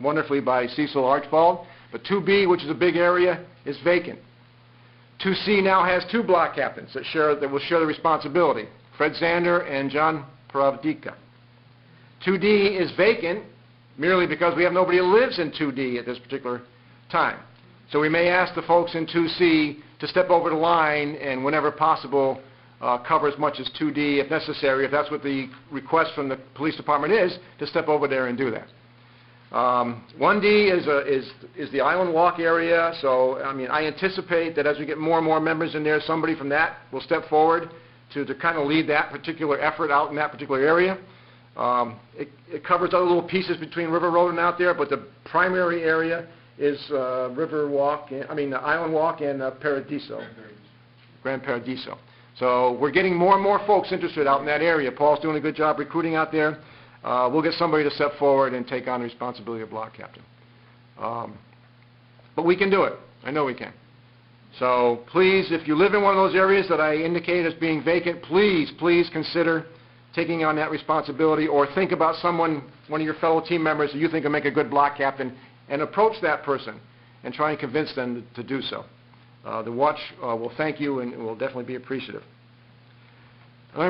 wonderfully by Cecil Archibald. But 2B, which is a big area, is vacant. 2C now has 2 block captains that will share the responsibility, Fred Zander and John Pravdika. 2D is vacant merely because we have nobody who lives in 2D at this particular time. So we may ask the folks in 2C to step over the line and, whenever possible, cover as much as 2D if necessary, if that's what the request from the police department is, to step over there and do that. 1D is the Island Walk area, so I mean, I anticipate that as we get more and more members in there, somebody from that will step forward to kind of lead that particular effort out in that particular area. It covers other little pieces between River Road and out there, but the primary area is Island Walk and Paradiso, Grand Paradiso. So we're getting more and more folks interested out in that area. Paul's doing a good job recruiting out there. We'll get somebody to step forward and take on the responsibility of block captain. But we can do it. I know we can. So please, if you live in one of those areas that I indicated as being vacant, please consider taking on that responsibility, or think about one of your fellow team members that you think will make a good block captain, and approach that person and try and convince them to do so. The watch will thank you and will definitely be appreciative.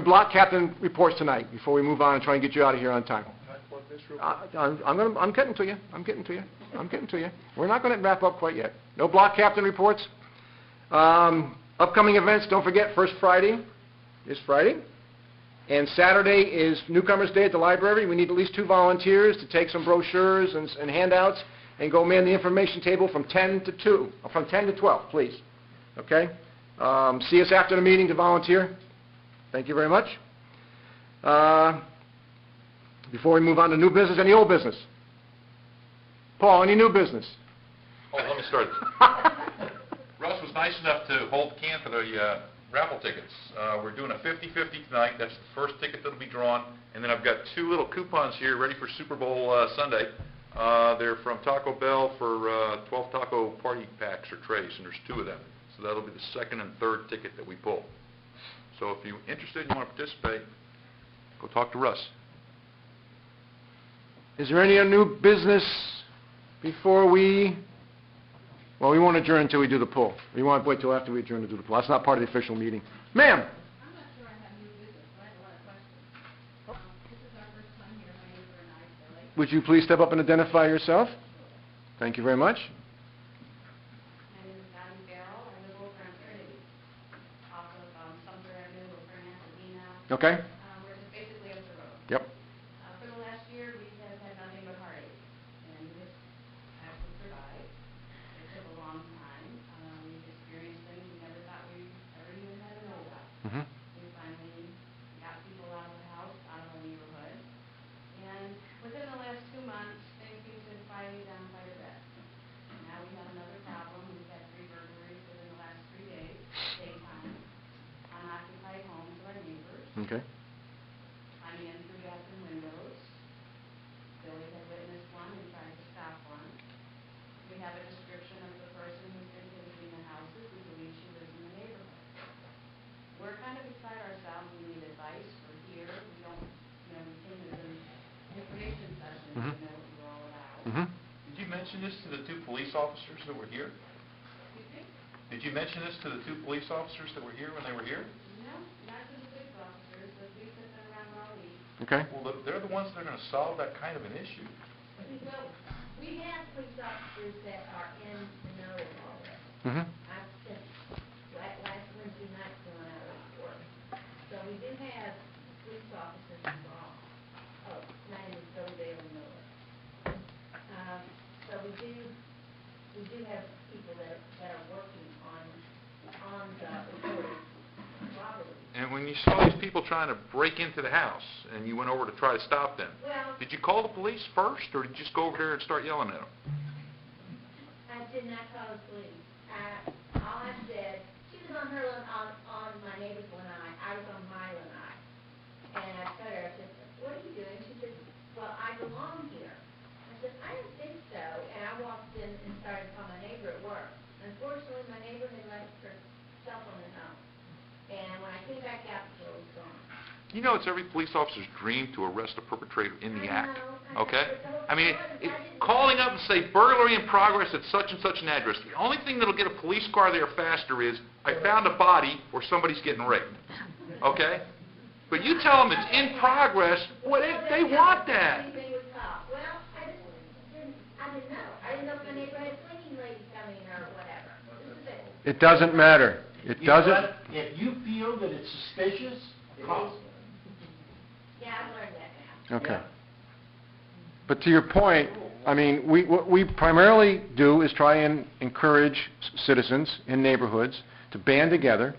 Block captain reports tonight before we move on and try and get you out of here on time. I'm getting to you. We're not going to wrap up quite yet. No block captain reports. Upcoming events, don't forget, first Friday is Friday. And Saturday is Newcomers' Day at the library. We need at least 2 volunteers to take some brochures and handouts and go man the information table from 10 to 12, please. Okay? See us after the meeting to volunteer. Thank you very much. Before we move on to new business, any old business? Paul, any new business? Oh, let me start. Russ was nice enough to hold the can for the raffle tickets. We're doing a 50-50 tonight. That's the first ticket that'll be drawn. And then I've got 2 little coupons here ready for Super Bowl Sunday. They're from Taco Bell for 12 taco party packs or trays, and there's 2 of them. So that'll be the second and third ticket that we pull. So if you're interested and you want to participate, go talk to Russ. Is there any new business before we... Well, we won't adjourn until we do the poll. We want to wait till after we adjourn to do the poll. That's not part of the official meeting. Ma'am? I'm not sure I have new business, but I have a lot of questions. This is our first time here, my neighbor and I, Billy. Would you please step up and identify yourself? Thank you very much. My name is Patty Farrell. I live over on Trinity, off of Sumter Avenue, over in Pasadena. Okay. We're just basically up the road. Yep. For the last year, we have had nothing but heartache, and we just have to survive. It took a long time. We've experienced things we never thought we ever even had to know about. Mm-hmm. We finally got people out of the house, out of the neighborhood, and within the last 2 months, things seem to have quieted down quite a bit. Now we have another problem. We've had 3 burglaries within the last 3 days, daytime, unoccupied homes of our neighbors. Okay. Climbing in through bathroom windows. Billy had witnessed one and tried to stop one. We have a description of the person who's been visiting the houses. We believe she lives in the neighborhood. We're kind of beside ourselves. We need advice. We're here. We don't, we came to the information session to know what we're all about. Mm-hmm. Did you mention this to the 2 police officers that were here? Excuse me? Did you mention this to the 2 police officers that were here when they were here? No, not to the police officers. The police have been around all week. Okay. Well, they're the ones that are going to solve that kind of an issue. Well, we have police officers that are in the know of all this. Mm-hmm. I've spent last Wednesday night going out of work. So we do have police officers involved. Oh, my name is Billy Bailey Miller. So we do have people that are working on the reported robbery. And when you saw these people trying to break into the house and you went over to try to stop them, Well, did you call the police first, or did you just go over there and start yelling at them? I did not call the police. All I said, she was on her on my neighbor's lanai. I was on my lanai. And I told her, I said, what are you doing? She said, well, I belong here. I said, I don't think so. And I walked in and started calling my neighbor at work. Unfortunately, my neighbor had left her cell phone at home. And when I came back out, the girl was gone. You know it's every police officer's dream to arrest a perpetrator in the act, I know, okay? but I mean, I didn't- calling up and say burglary in progress at such and such an address, the only thing that'll get a police car there faster is, I found a body or somebody's getting raped, okay? But you tell them it's in progress, well, they want that. Anything was caught. Well, I didn't know. I didn't know if my neighbor had a cleaning lady coming or whatever. This is it. It doesn't matter. It You know doesn't... what? If you feel that it's suspicious, call. Yeah, I've learned that now. Okay. Yeah. But to your point, I mean, what we primarily do is try and encourage citizens in neighborhoods to band together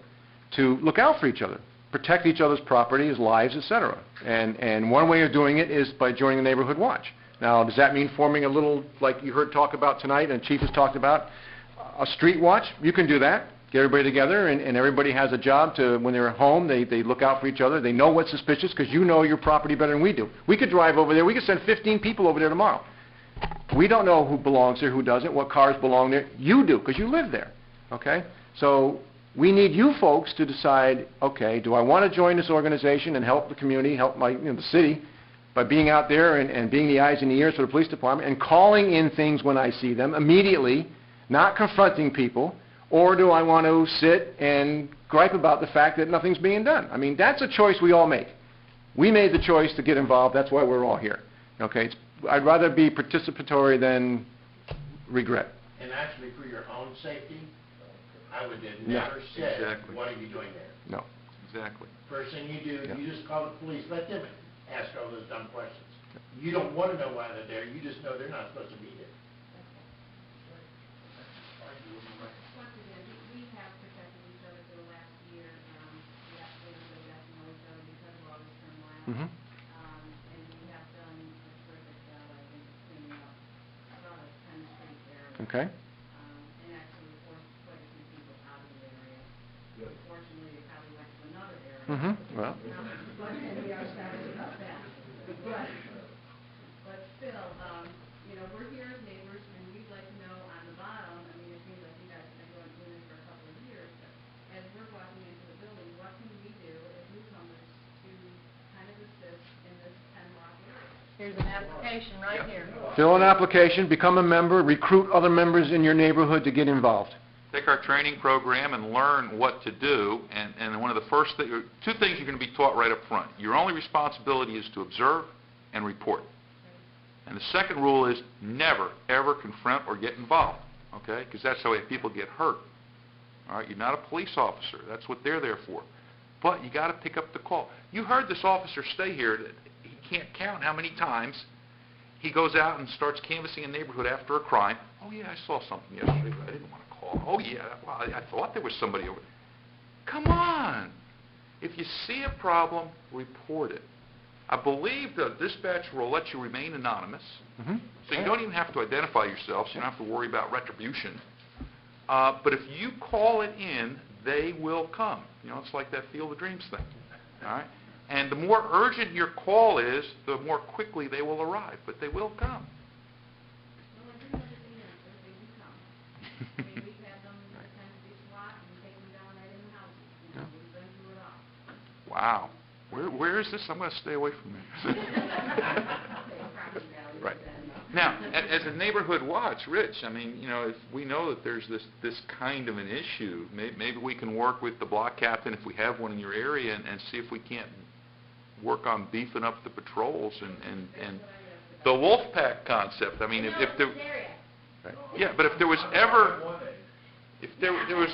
to look out for each other, protect each other's properties, lives, etc. And one way of doing it is by joining the Neighborhood Watch. Now, does that mean forming a little, like you heard talk about tonight and Chief has talked about, a street watch? You can do that. Get everybody together, and everybody has a job to, when they're at home, they look out for each other. They know what's suspicious because you know your property better than we do. We could drive over there. We could send 15 people over there tomorrow. We don't know who belongs there, who doesn't, what cars belong there. You do because you live there, okay? So we need you folks to decide, okay, do I want to join this organization and help the community, help the city by being out there and being the eyes and the ears for the police department and calling in things when I see them immediately, not confronting people, or do I want to sit and gripe about the fact that nothing's being done? I mean, that's a choice we all make. We made the choice to get involved. That's why we're all here. Okay? I'd rather be participatory than regret. And actually, for your own safety, I would have never said, exactly. what are you doing there? No. Exactly. First thing you do, Yeah. you just call the police, let them ask all those dumb questions. You don't want to know why they're there, you just know they're not supposed to be there. Once again, we have protected each other for the last year. We absolutely got to know each other because of all this turmoil. Mm-hmm. And we have done a terrific job, I think, of cleaning up about a 10th Street area. Okay. And actually forced quite a few people out of the area. Fortunately, it probably went to another area. Mm-hmm. Well. But we are sorry about that. But still, we're here as neighbors, and we'd like to know on the bottom, I mean, it seems like you guys have been doing this for a couple of years, but as we're walking into the building, what can we do as newcomers to kind of assist in this 10-block area? Here's an application right here. Fill an application, become a member, recruit other members in your neighborhood to get involved. Take our training program and learn what to do, and one of the first things, two things you're going to be taught right up front. Your only responsibility is to observe and report. And the second rule is never, ever confront or get involved, okay? Because that's how people get hurt. All right, you're not a police officer. That's what they're there for. But you got to pick up the call. You heard this officer say here that he can't count how many times he goes out and starts canvassing a neighborhood after a crime. Oh, yeah, I saw something yesterday, but I didn't want to call. Oh, yeah, well, I thought there was somebody over there. Come on. If you see a problem, report it. I believe the dispatcher will let you remain anonymous, Mm-hmm. so you don't even have to identify yourself, so you don't have to worry about retribution. But if you call it in, they will come. It's like that Field of Dreams thing. All right? And the more urgent your call is, the more quickly they will arrive, but they will come. Well, I do have the answer, they do come. I mean, we've had them attend to be SWAT and take them down right in the houses. We've been through it all. Wow. Where is this? I'm going to stay away from this. Right. Now, as a neighborhood watch, Rich, I mean, if we know that there's this kind of an issue, maybe we can work with the block captain if we have one in your area and see if we can't work on beefing up the patrols and the wolf pack concept. I mean, if there, right. Yeah, but if there was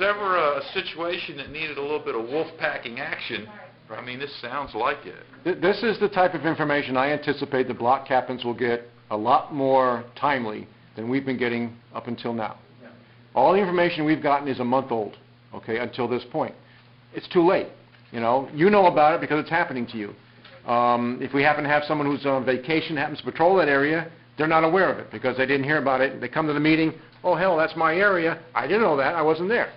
ever a situation that needed a little bit of wolf packing action, I mean, this sounds like it. This is the type of information I anticipate the block captains will get a lot more timely than we've been getting up until now. All the information we've gotten is a month old, okay, until this point. It's too late. You know about it because it's happening to you. If we happen to have someone who's on vacation, happens to patrol that area, they're not aware of it because they didn't hear about it. They come to the meeting, oh, hell, that's my area. I didn't know that. I wasn't there.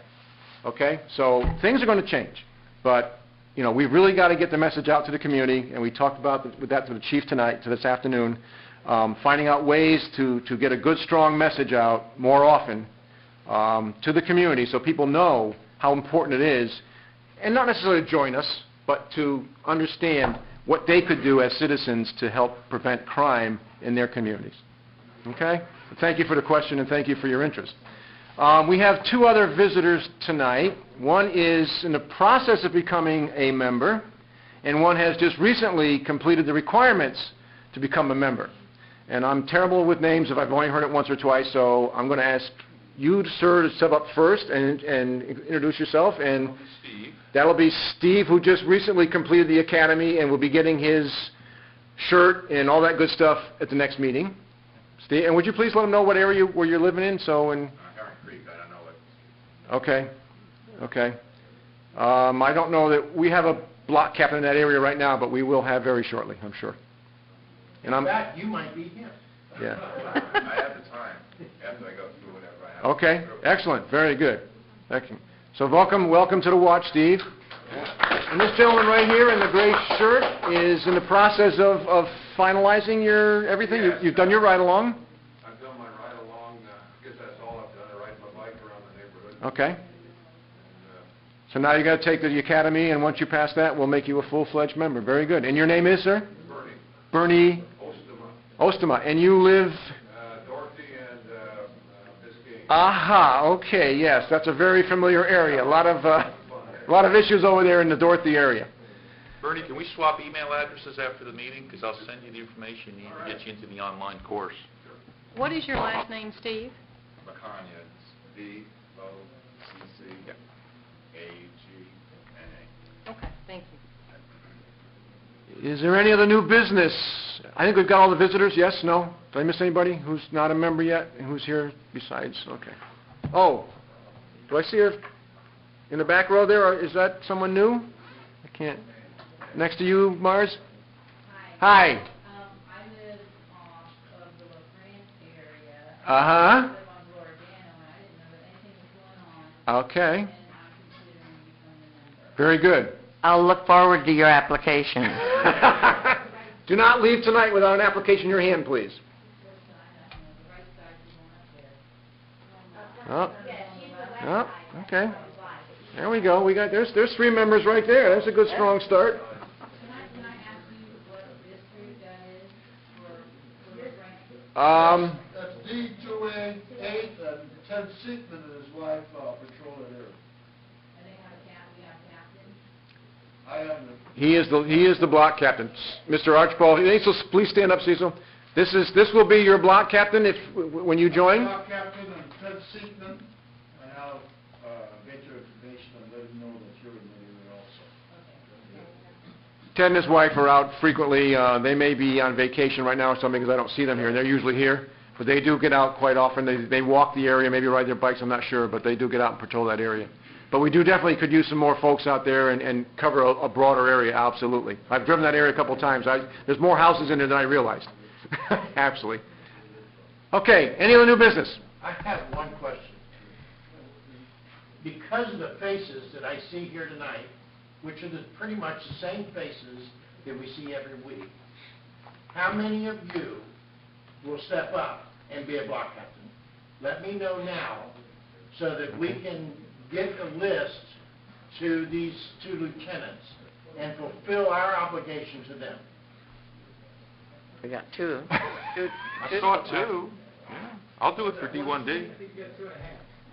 Okay? So things are going to change. But we've really got to get the message out to the community, and we talked about that to the chief tonight, to this afternoon, finding out ways to get a good, strong message out more often to the community so people know how important it is, and not necessarily to join us, but to understand what they could do as citizens to help prevent crime in their communities. Okay? Thank you for the question, and thank you for your interest. We have two other visitors tonight. One is in the process of becoming a member, and one has just recently completed the requirements to become a member. And I'm terrible with names if I've only heard it once or twice, so I'm going to ask you, sir, to step up first and introduce yourself, and Steve. that'll be Steve, who just recently completed the academy and will be getting his shirt and all that good stuff at the next meeting. Steve, and would you please let him know what area where you're living in, so and... Heron Creek, I don't know what. Okay, okay. I don't know that we have a block captain in that area right now, but we will have very shortly, I'm sure. And In fact, you might be him. Yeah. I have the time after I go through whatever I have. Okay, excellent, very good. Thank you. So welcome to the watch, Steve. And this gentleman right here in the gray shirt is in the process of finalizing your everything. Yes. You've done your ride-along? I've done my ride along, I guess that's all I've done, I ride my bike around the neighborhood. Okay. And, So now you got to take the academy, and once you pass that, we'll make you a full-fledged member. Very good. And your name is, sir? Bernie, Bernie Ostema, Ostema. And you live... Dorothy and Biscayne. Aha, okay, yes, that's a very familiar area. A lot of issues over there in the Dorothy area. Bernie, can we swap email addresses after the meeting? Because I'll send you the information you need to get you into the online course. What is your last name, Steve? Macania, it's VOCCAGNA. Okay, thank you. Is there any other new business? I think we've got all the visitors, yes, no? Did I miss anybody who's not a member yet and who's here besides? Okay. Oh, do I see her in the back row there? Or is that someone new? I can't. Next to you, Mars? Hi. I live off of the La France area. Uh-huh. I live on Lordano, and I didn't know that anything was going on, Okay. and I'm considering becoming a member. Very good. I'll look forward to your application. Do not leave tonight without an application in your hand, please. Oh, oh, okay. There we go. There's 3 members right there. That's a good strong start. Can I ask you what district that is for the rank? That's D2A 8, and Ted Seekman and his wife patrol that area. And they have a captain? I am He is the block captain. Mr. Archibald, Cecil, please stand up, Cecil. This will be your block captain when you join. Block captain and Ted Seekman, and I'll get your information and let him know that you're in the area also. Ted and his wife are out frequently. They may be on vacation right now or something because I don't see them here, and they're usually here. But they do get out quite often. They walk the area, maybe ride their bikes, I'm not sure, but they do get out and patrol that area. But we do definitely could use some more folks out there and cover a broader area, absolutely. I've driven that area a couple of times. There's more houses in there than I realized. Absolutely. Okay, any other new business? I have one question. Because of the faces that I see here tonight, which are pretty much the same faces that we see every week, how many of you will step up and be a block captain? Let me know now so that we can get a list to these 2 lieutenants and fulfill our obligation to them. We got 2. I saw 2. Yeah. I'll do it for D1D.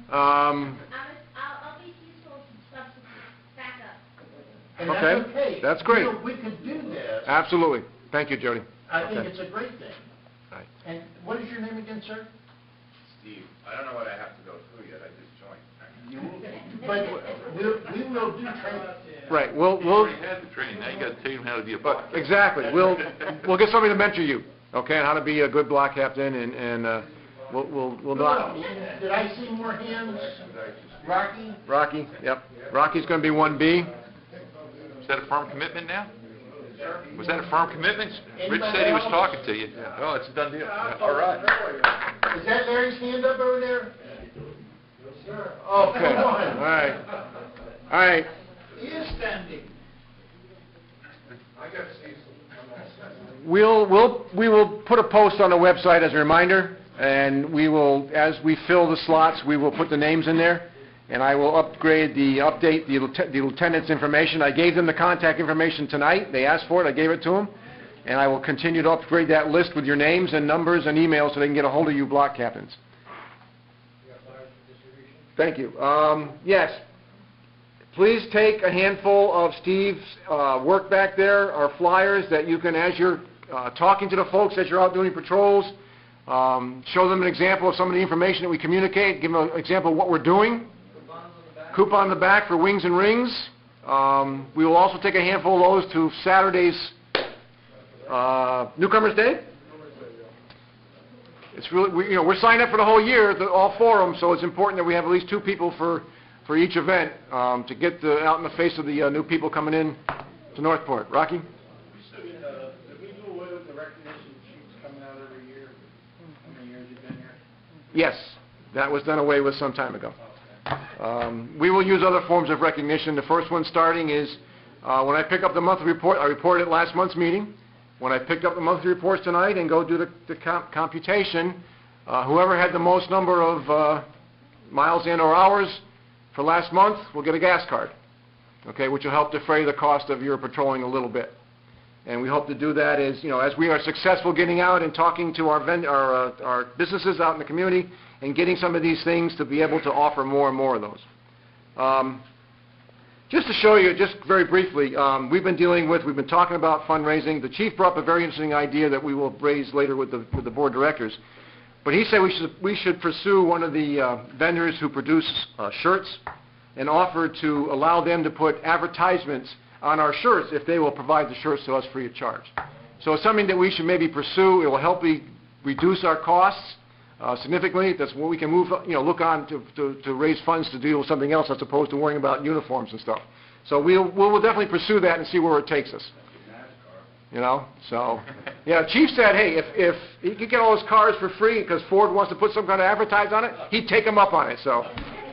I'll be useful substitute backup. And Okay, that's okay. that's great. You know, we could do this. Absolutely. Thank you, Jody. I think Okay. it's a great thing. Right. And what is your name again, sir? Steve, I don't know what I have to go through yet, I just joined. But we will do training. Right, You we'll already had the training. Now you got to tell him how to be a block. but exactly. We'll get somebody to mentor you, okay, on how to be a good block captain, and we'll not. Did I see more hands? Rocky? Rocky, yep. Rocky's going to be 1B. Is that a firm commitment now? Was that a firm commitment? Rich said he was talking to you. Oh, it's a done deal. All right. Is that Larry's hand up over there? Okay. Come All on. right. All right. He is standing. I got Cecil. We will put a post on the website as a reminder, and we will, as we fill the slots, we will put the names in there, and I will update the lieutenant's information. I gave them the contact information tonight. They asked for it. I gave it to them, and I will continue to upgrade that list with your names and numbers and emails so they can get a hold of you block captains. Thank you. Yes. Please take a handful of Steve's work back there, our flyers that you can, as you're talking to the folks, as you're out doing patrols, show them an example of some of the information that we communicate, give them an example of what we're doing. Coupon on the back for Wings and Rings. We will also take a handful of those to Saturday's Newcomers Day. It's really, we're signed up for the whole year, all 4 of them, so it's important that we have at least 2 people for each event to get out in the face of the new people coming in to Northport. Rocky? Did we do away with the recognition sheets coming out every year? How many years you've been here? Yes, that was done away with some time ago. We will use other forms of recognition. The first one starting is when I pick up the monthly report, I reported at last month's meeting. When I picked up the monthly reports tonight and go do the computation, whoever had the most number of miles in or hours for last month will get a gas card, okay, which will help defray the cost of your patrolling a little bit. And we hope to do that as we are successful getting out and talking to our businesses out in the community and getting some of these things to be able to offer more and more of those. Just to show you, just very briefly, we've been talking about fundraising. The chief brought up a very interesting idea that we will raise later with the board of directors. But he said we should pursue one of the vendors who produce shirts and offer to allow them to put advertisements on our shirts if they will provide the shirts to us free of charge. So it's something that we should maybe pursue. It will help reduce our costs significantly. That's what we can look on to raise funds to deal with something else as opposed to worrying about uniforms and stuff. So we'll definitely pursue that and see where it takes us. So, yeah, Chief said, hey, if he could get all his cars for free because Ford wants to put some kind of advertise on it, he'd take them up on it. So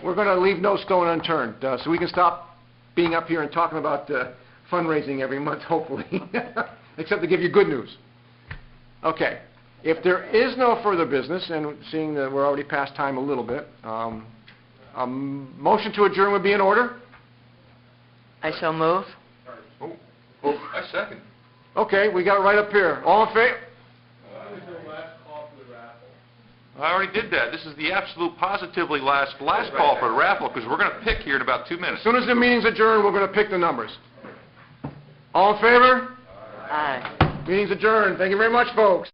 we're going to leave no stone unturned so we can stop being up here and talking about fundraising every month, hopefully, except to give you good news. Okay, if there is no further business, and seeing that we're already past time a little bit, a motion to adjourn would be in order. I shall move. I second. Okay, we got it right up here. All in favor? I already did that. This is the absolute positively last call for the raffle because we're going to pick here in about 2 minutes. As soon as the meeting's adjourned, we're going to pick the numbers. All in favor? Aye. Meeting's adjourned. Thank you very much, folks.